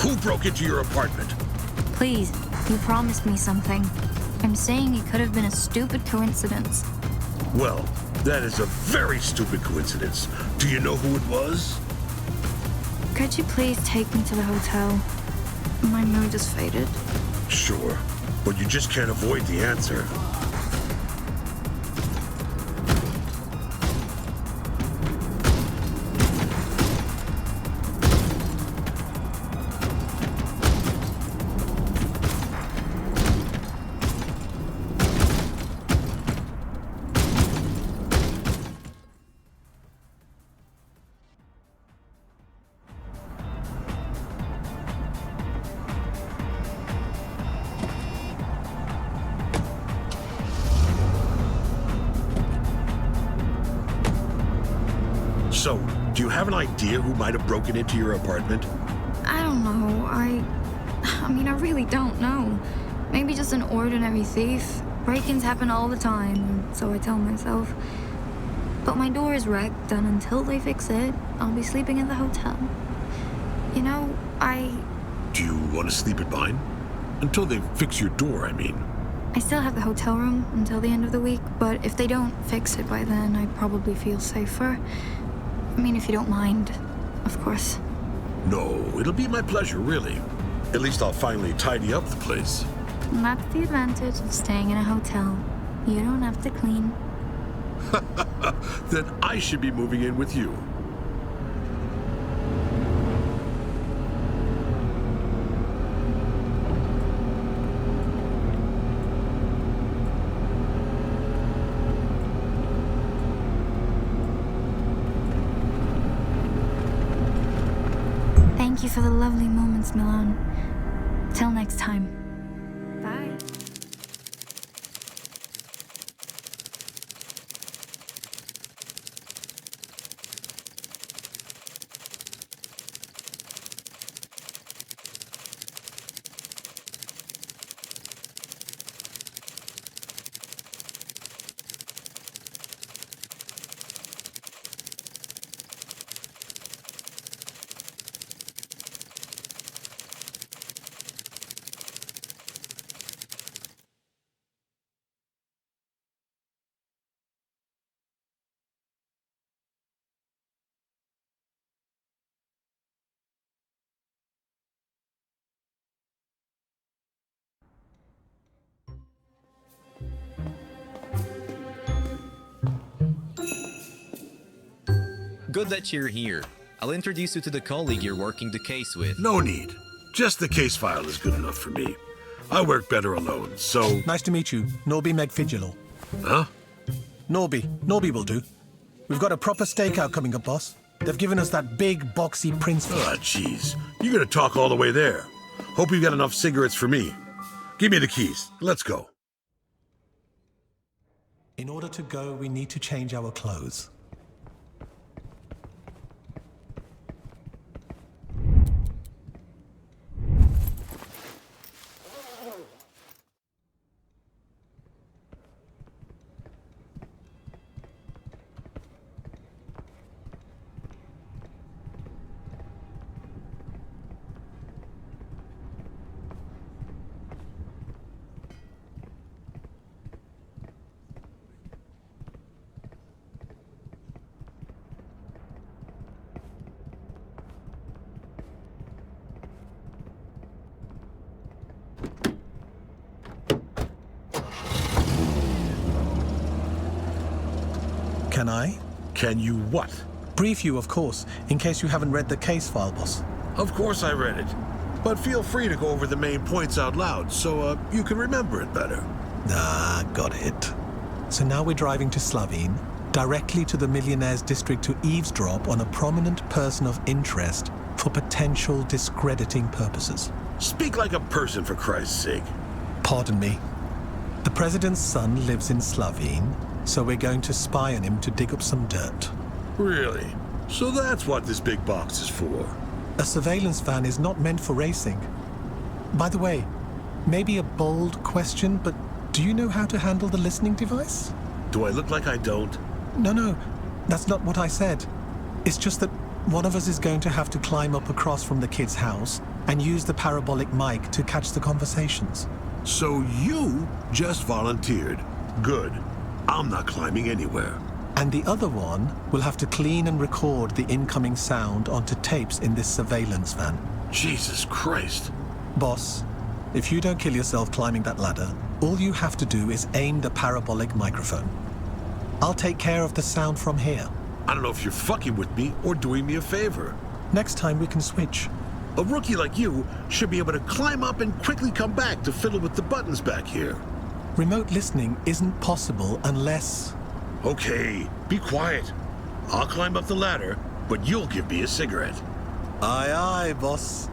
Who broke into your apartment? Please, you promised me something. I'm saying it could have been a stupid coincidence. Well, that is a very stupid coincidence. Do you know who it was? Could you please take me to the hotel? My mood is faded. Sure, but you just can't avoid the answer. So, do you have an idea who might have broken into your apartment? I don't know. I mean, I really don't know. Maybe just an ordinary thief. Break-ins happen all the time, so I tell myself. But my door is wrecked, and until they fix it, I'll be sleeping at the hotel. You know, Do you want to sleep at mine? Until they fix your door, I mean. I still have the hotel room until the end of the week, but if they don't fix it by then, I'd probably feel safer. I mean, if you don't mind, of course. No, it'll be my pleasure, really. At least I'll finally tidy up the place. And that's the advantage of staying in a hotel. You don't have to clean. Then I should be moving in with you. Thank you for the lovely moments, Milan. Till next time. Bye. Good that you're here. I'll introduce you to the colleague you're working the case with. No need. Just the case file is good enough for me. I work better alone, so... Nice to meet you. Norby Megfigilo. Huh? Norby. Norby will do. We've got a proper stakeout coming up, boss. They've given us that big, boxy Prince... Ah, jeez. You're gonna talk all the way there. Hope you got enough cigarettes for me. Give me the keys. Let's go. In order to go, we need to change our clothes. Can I? Can you what? Brief you, of course, in case you haven't read the case file, boss. Of course I read it. But feel free to go over the main points out loud, so you can remember it better. Ah, got it. So now we're driving to Slovene, directly to the Millionaires District to eavesdrop on a prominent person of interest for potential discrediting purposes. Speak like a person, for Christ's sake. Pardon me. The president's son lives in Slovene, so we're going to spy on him to dig up some dirt. Really? So that's what this big box is for? A surveillance van is not meant for racing. By the way, maybe a bold question, but do you know how to handle the listening device? Do I look like I don't? No, that's not what I said. It's just that one of us is going to have to climb up across from the kid's house and use the parabolic mic to catch the conversations. So you just volunteered. Good. I'm not climbing anywhere. And the other one will have to clean and record the incoming sound onto tapes in this surveillance van. Jesus Christ. Boss, if you don't kill yourself climbing that ladder, all you have to do is aim the parabolic microphone. I'll take care of the sound from here. I don't know if you're fucking with me or doing me a favor. Next time we can switch. A rookie like you should be able to climb up and quickly come back to fiddle with the buttons back here. Remote listening isn't possible unless... Okay, be quiet. I'll climb up the ladder, but you'll give me a cigarette. Aye, aye, boss.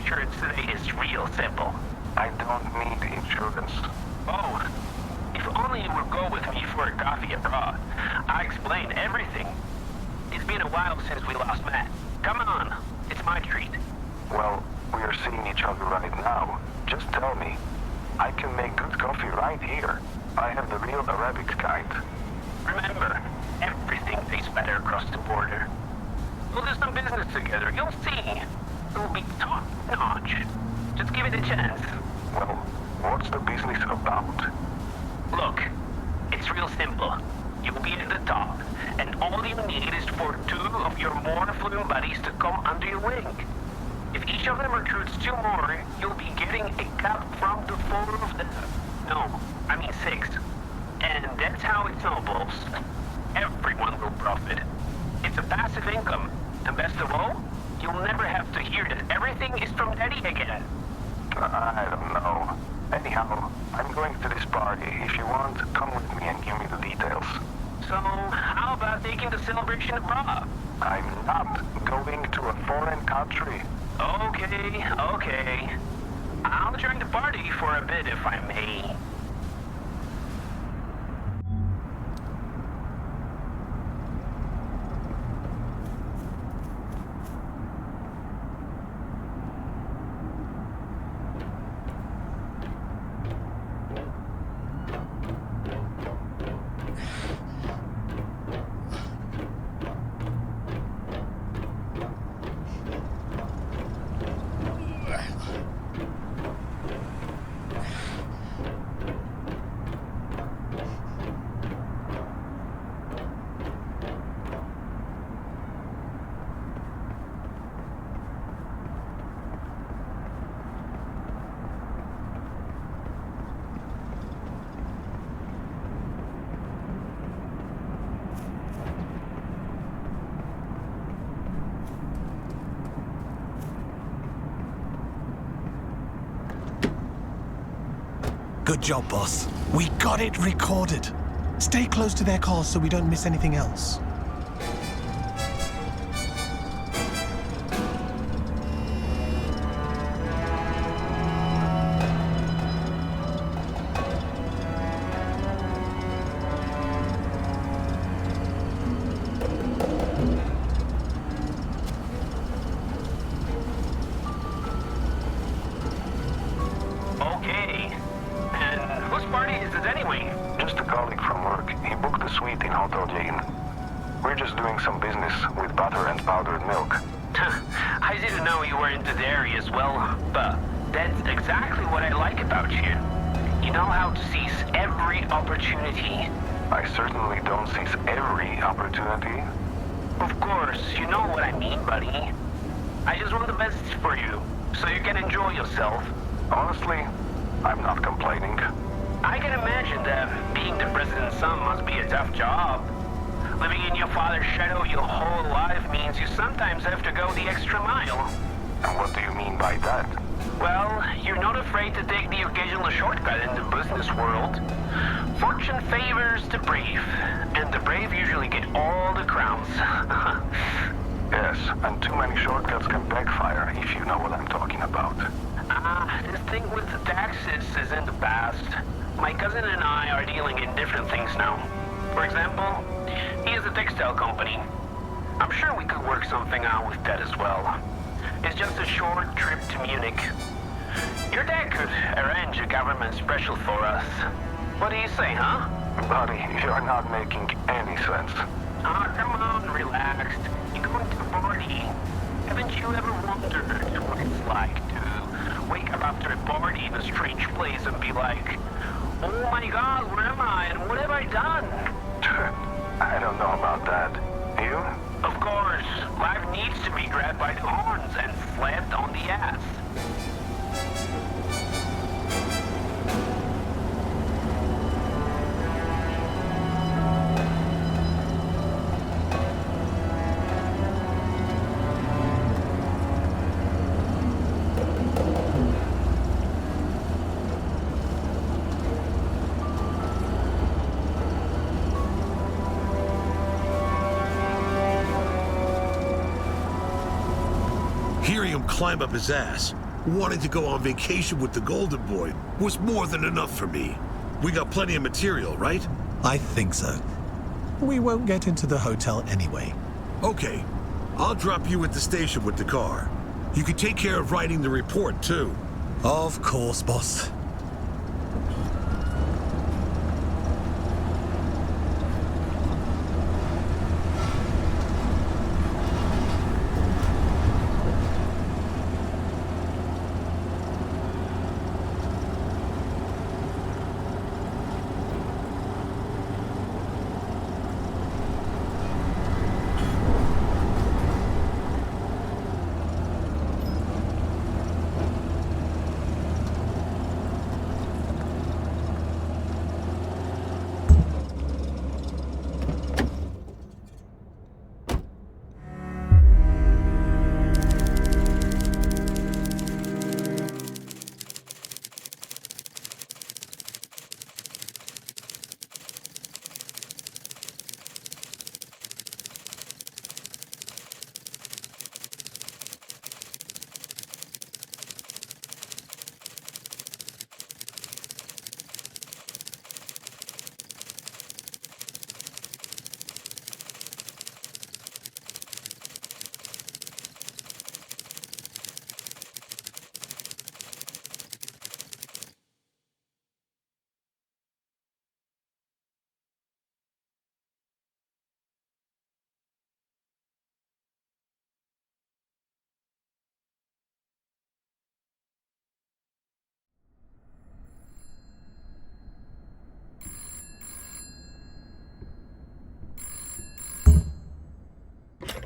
insurance today is real simple. I don't need insurance. Oh, if only you would go with me for a coffee abroad. I explain everything. It's been a while since we last met. Come on, it's my treat. Well, we are seeing each other right now. Just tell me. I can make good coffee right here. I have the real Arabic kind. Remember, everything tastes better across the border. We'll do some business together, you'll see. It will be top-notch. Just give it a chance. Well, what's the business about? Look, it's real simple. You'll be at the top, and all you need is for 2 of your more fluent buddies to come under your wing. If each of them recruits 2 more, you'll be getting a cut from the 4 of them. No, I mean 6. And that's how it snowballs. Everyone will profit. It's a passive income, and best of all, you'll never have to hear that everything is from Daddy again. I don't know. Anyhow, I'm going to this party. If you want, come with me and give me the details. So, how about taking the celebration abroad? I'm not going to a foreign country. Okay. I'll join the party for a bit if I may. Good job, boss. We got it recorded. Stay close to their calls so we don't miss anything else. Honestly, I'm not complaining. I can imagine that being the president's son must be a tough job. Living in your father's shadow your whole life means you sometimes have to go the extra mile. And what do you mean by that? Well, you're not afraid to take the occasional shortcut in the business world. Fortune favors the brave, and the brave usually get all the crowns. Yes, and too many shortcuts can backfire, if you know what I'm talking about. This thing with the taxes is in the past. My cousin and I are dealing in different things now. For example, he has a textile company. I'm sure we could work something out with that as well. It's just a short trip to Munich. Your dad could arrange a government special for us. What do you say, huh? Buddy, you're not making any sense. Come on, relax. You're going to a party. Haven't you ever wondered what it's like to wake up after a party in a strange place and be like, oh my god, where am I and what have I done? I don't know about that. You? Of course. Life needs to be grabbed by the horns and slapped on the ass. Hearing him climb up his ass. Wanting to go on vacation with the Golden Boy was more than enough for me. We got plenty of material, right? I think so. We won't get into the hotel anyway. Okay, I'll drop you at the station with the car. You can take care of writing the report, too. Of course, boss.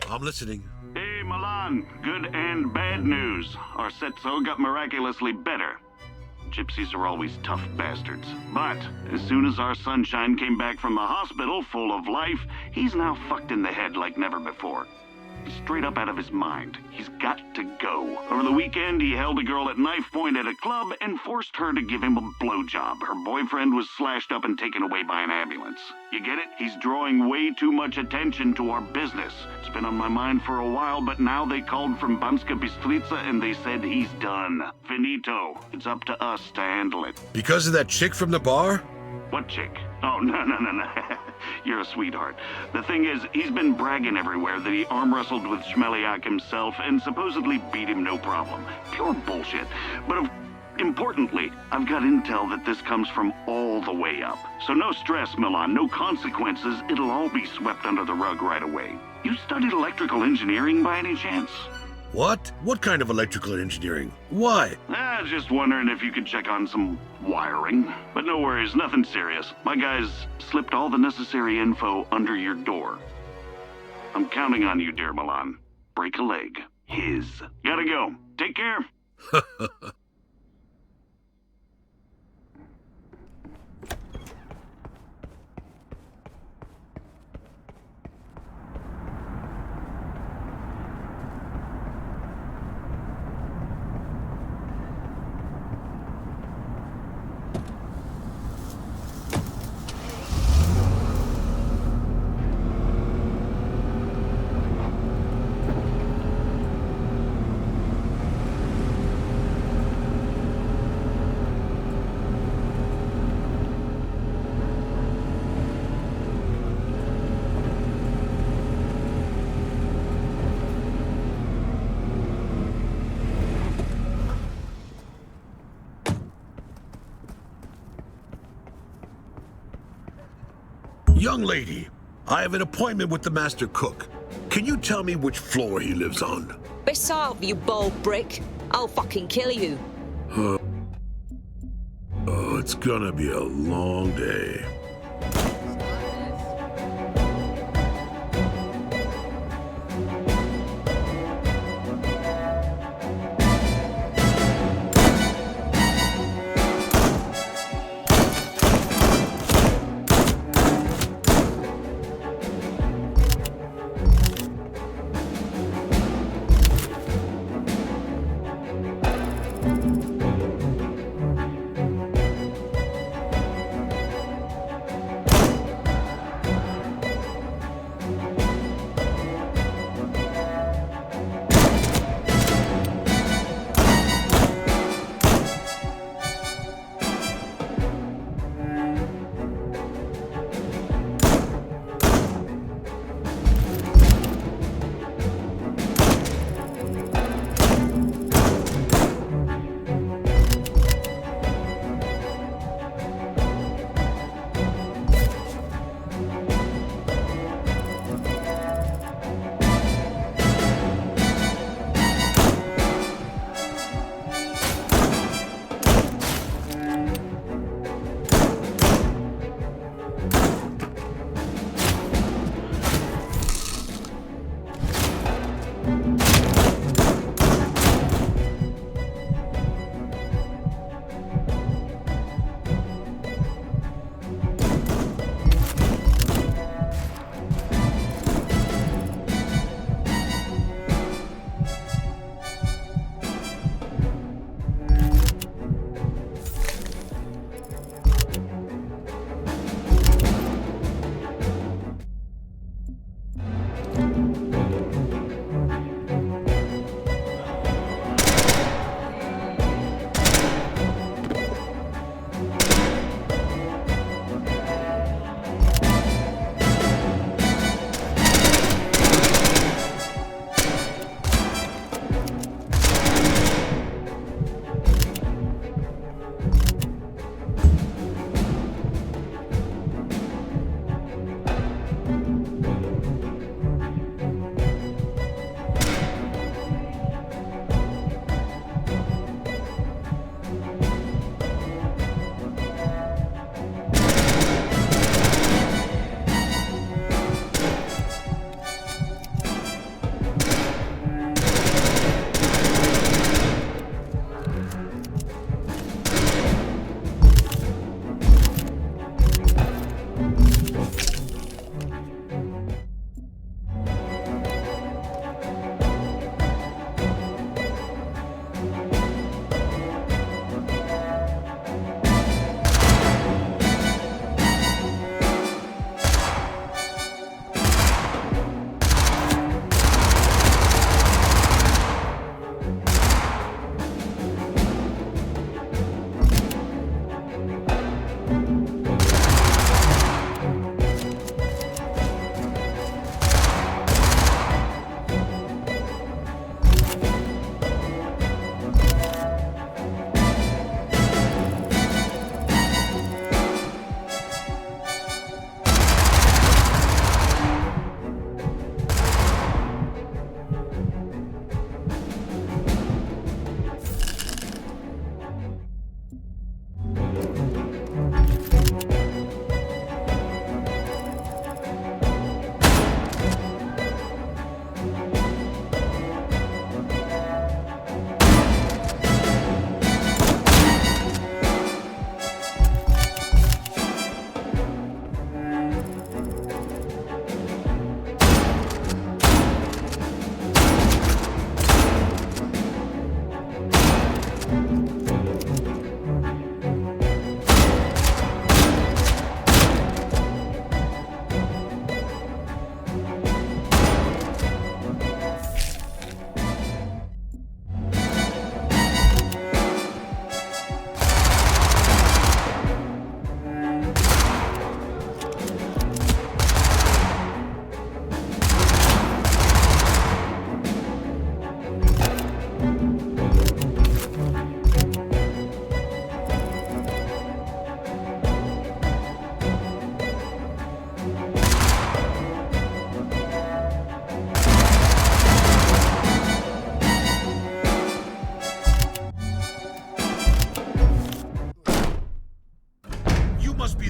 I'm listening. Hey, Milan. Good and bad news. Our Setzo got miraculously better. Gypsies are always tough bastards. But as soon as our sunshine came back from the hospital full of life, he's now fucked in the head like never before. He's straight up out of his mind. He's got to go. Over the weekend, he held a girl at knife point at a club and forced her to give him a blowjob. Her boyfriend was slashed up and taken away by an ambulance. You get it? He's drawing way too much attention to our business. It's been on my mind for a while, but now they called from Banska Bystrica and they said he's done. Finito. It's up to us to handle it. Because of that chick from the bar? What chick? Oh, no. You're a sweetheart. The thing is, he's been bragging everywhere that he arm wrestled with Schmeliak himself and supposedly beat him no problem. Pure bullshit. But importantly, I've got intel that this comes from all the way up. So no stress, Milan, no consequences. It'll all be swept under the rug right away. You studied electrical engineering by any chance? What? What kind of electrical engineering? Why? Just wondering if you could check on some wiring. But no worries, nothing serious. My guys slipped all the necessary info under your door. I'm counting on you, dear Milan. Break a leg. His. Gotta go. Take care. Young lady, I have an appointment with the master cook. Can you tell me which floor he lives on? Piss off, you bald brick. I'll fucking kill you. Oh, it's gonna be a long day.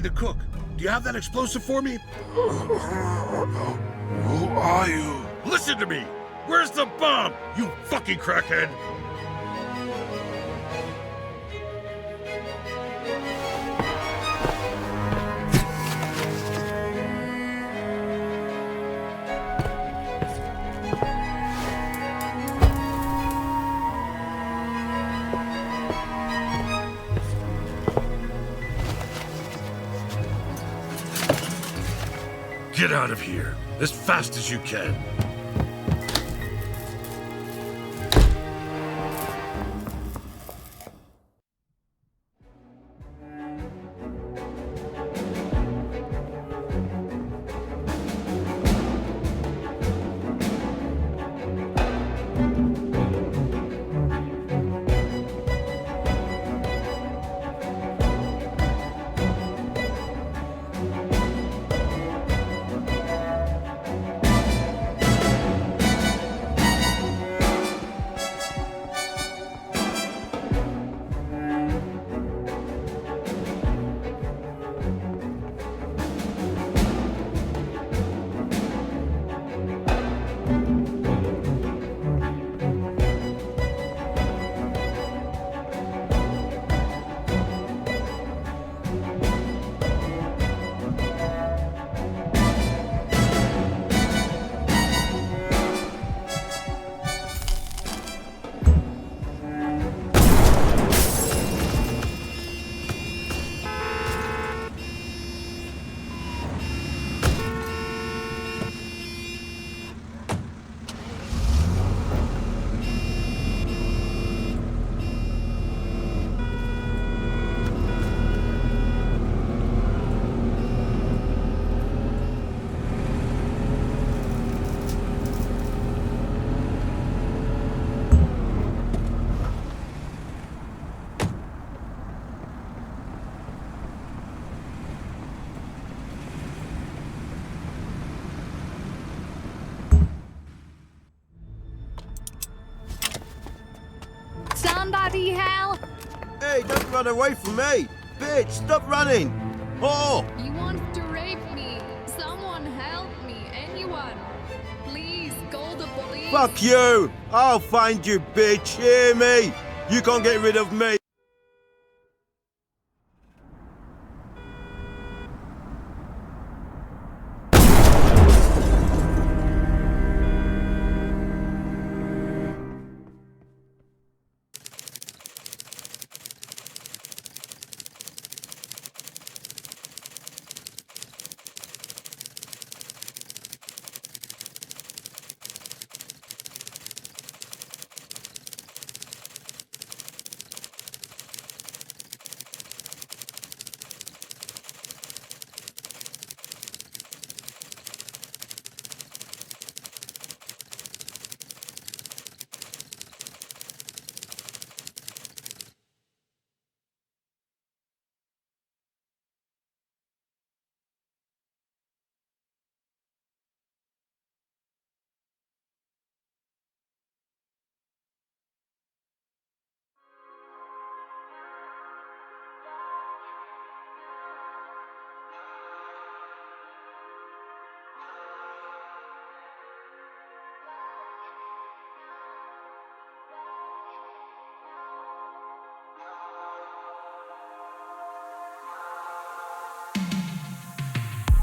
the cook. Do you have that explosive for me? Who are you? Listen to me! Where's the bomb, you fucking crackhead? Get out of here, as fast as you can. Somebody help! Hey, don't run away from me! Bitch, stop running! Oh! You want to rape me? Someone help me, anyone! Please, call the police! Fuck you! I'll find you, bitch! Hear me? You can't get rid of me!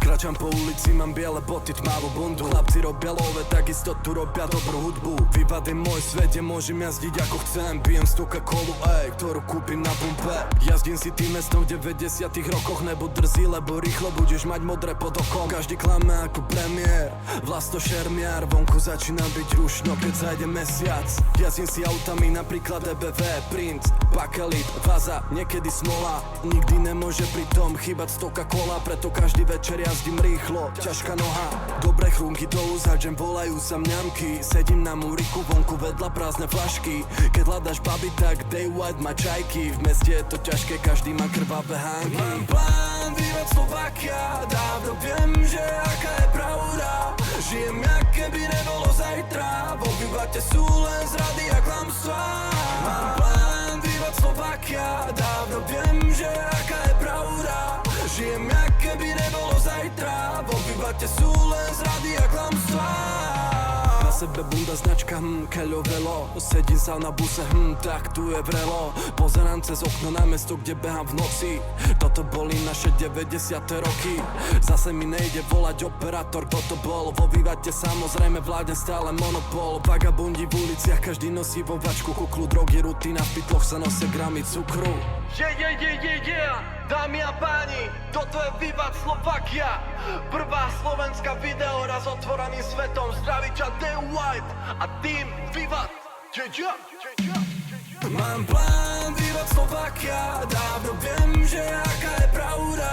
Kráčam po ulici, mám biele boty, tmavú bundu. Chlapci robia love, takisto tu robia dobrú hudbu. Vivat je môj svet, kde môžem jazdiť ako chcem. Pijem z Coca-Colu, ktorú kúpim na pumpe. Jazdím si tým mestom v 90 rokoch. Nebuď drzý, lebo rýchlo budeš mať modré pod okom. Každý klame ako premiér, vlasto šermiar. Vonku začína byť rušno, keď zajde mesiac. Jazdím si autami, napríklad EBV, Prince, Bakelit, Vaza, niekedy Smola. Nikdy nemôže pri tom chýbať Coca-Cola, preto každý večer jazdím rýchlo, ťažká noha. Dobré chrúmky do úst, hádžem, volajú sa mňamky. Sedím na múriku, vonku vedľa prázdne flašky. Keď hľadaš baby, tak day white má čajky. V meste je to ťažké, každý má krvavé hánky. Mám plán, Vivat Slovakia, dávno viem, že aká je pravda. Žijem, jak keby nebolo zajtra. Vo Vivate sú len zrady a klamstvá. Mám plán, Vivat Slovakia, dávno viem, že aká je pravda. Žijem, Vyvate sú len zrady a klamstvá. Na sebe bunda značka, keľo velo. Sedím sa na buse, tak tu je vrelo. Pozerám cez okno na mesto, kde behám v noci. Toto boli naše 90. roky. Zase mi nejde volať operátor, kto to bol. Vo Vivate samozrejme vládne stále monopol. Vagabundi v uliciach, každý nosí vo vačku kuklu. Drogy, rutina, v pytloch sa nosia gramy cukru. Dámy a páni, toto je Vivat Slovakia. Prvá slovenská video raz otvoreným svetom. Zdraví ťa Day White a tým Vivat. Mám plán Vivat Slovakia. Dávno viem, že aká je pravda.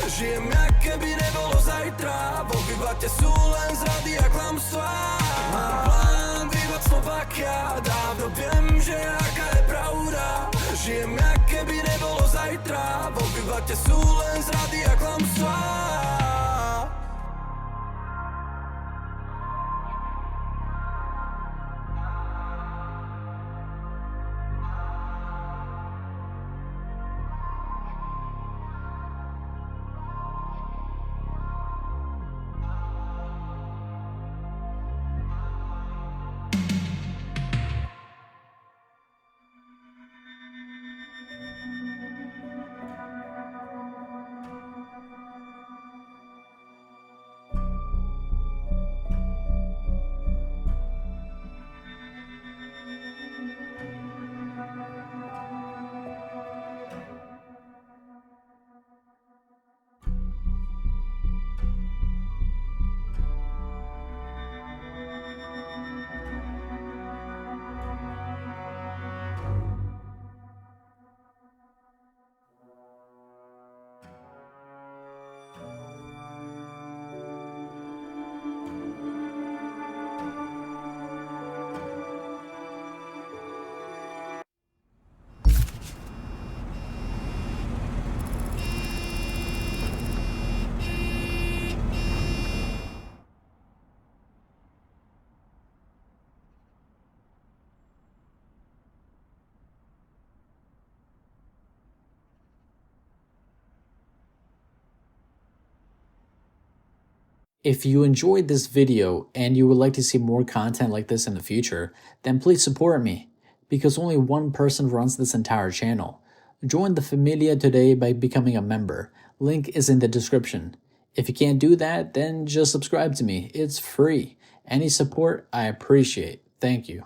Žijem, jak keby nebolo zajtra. Vo Vivate sú len zrady a klamstvá. Mám plán Vivat Slovakia. Dávno viem, že aká je pravda. Žijem, jak keby nebolo zajtra. Vo Vivate sú len zrady a klamstvá. If you enjoyed this video and you would like to see more content like this in the future, then please support me, because only one person runs this entire channel. Join the Familia today by becoming a member. Link is in the description. If you can't do that, then just subscribe to me. It's free. Any support, I appreciate. Thank you.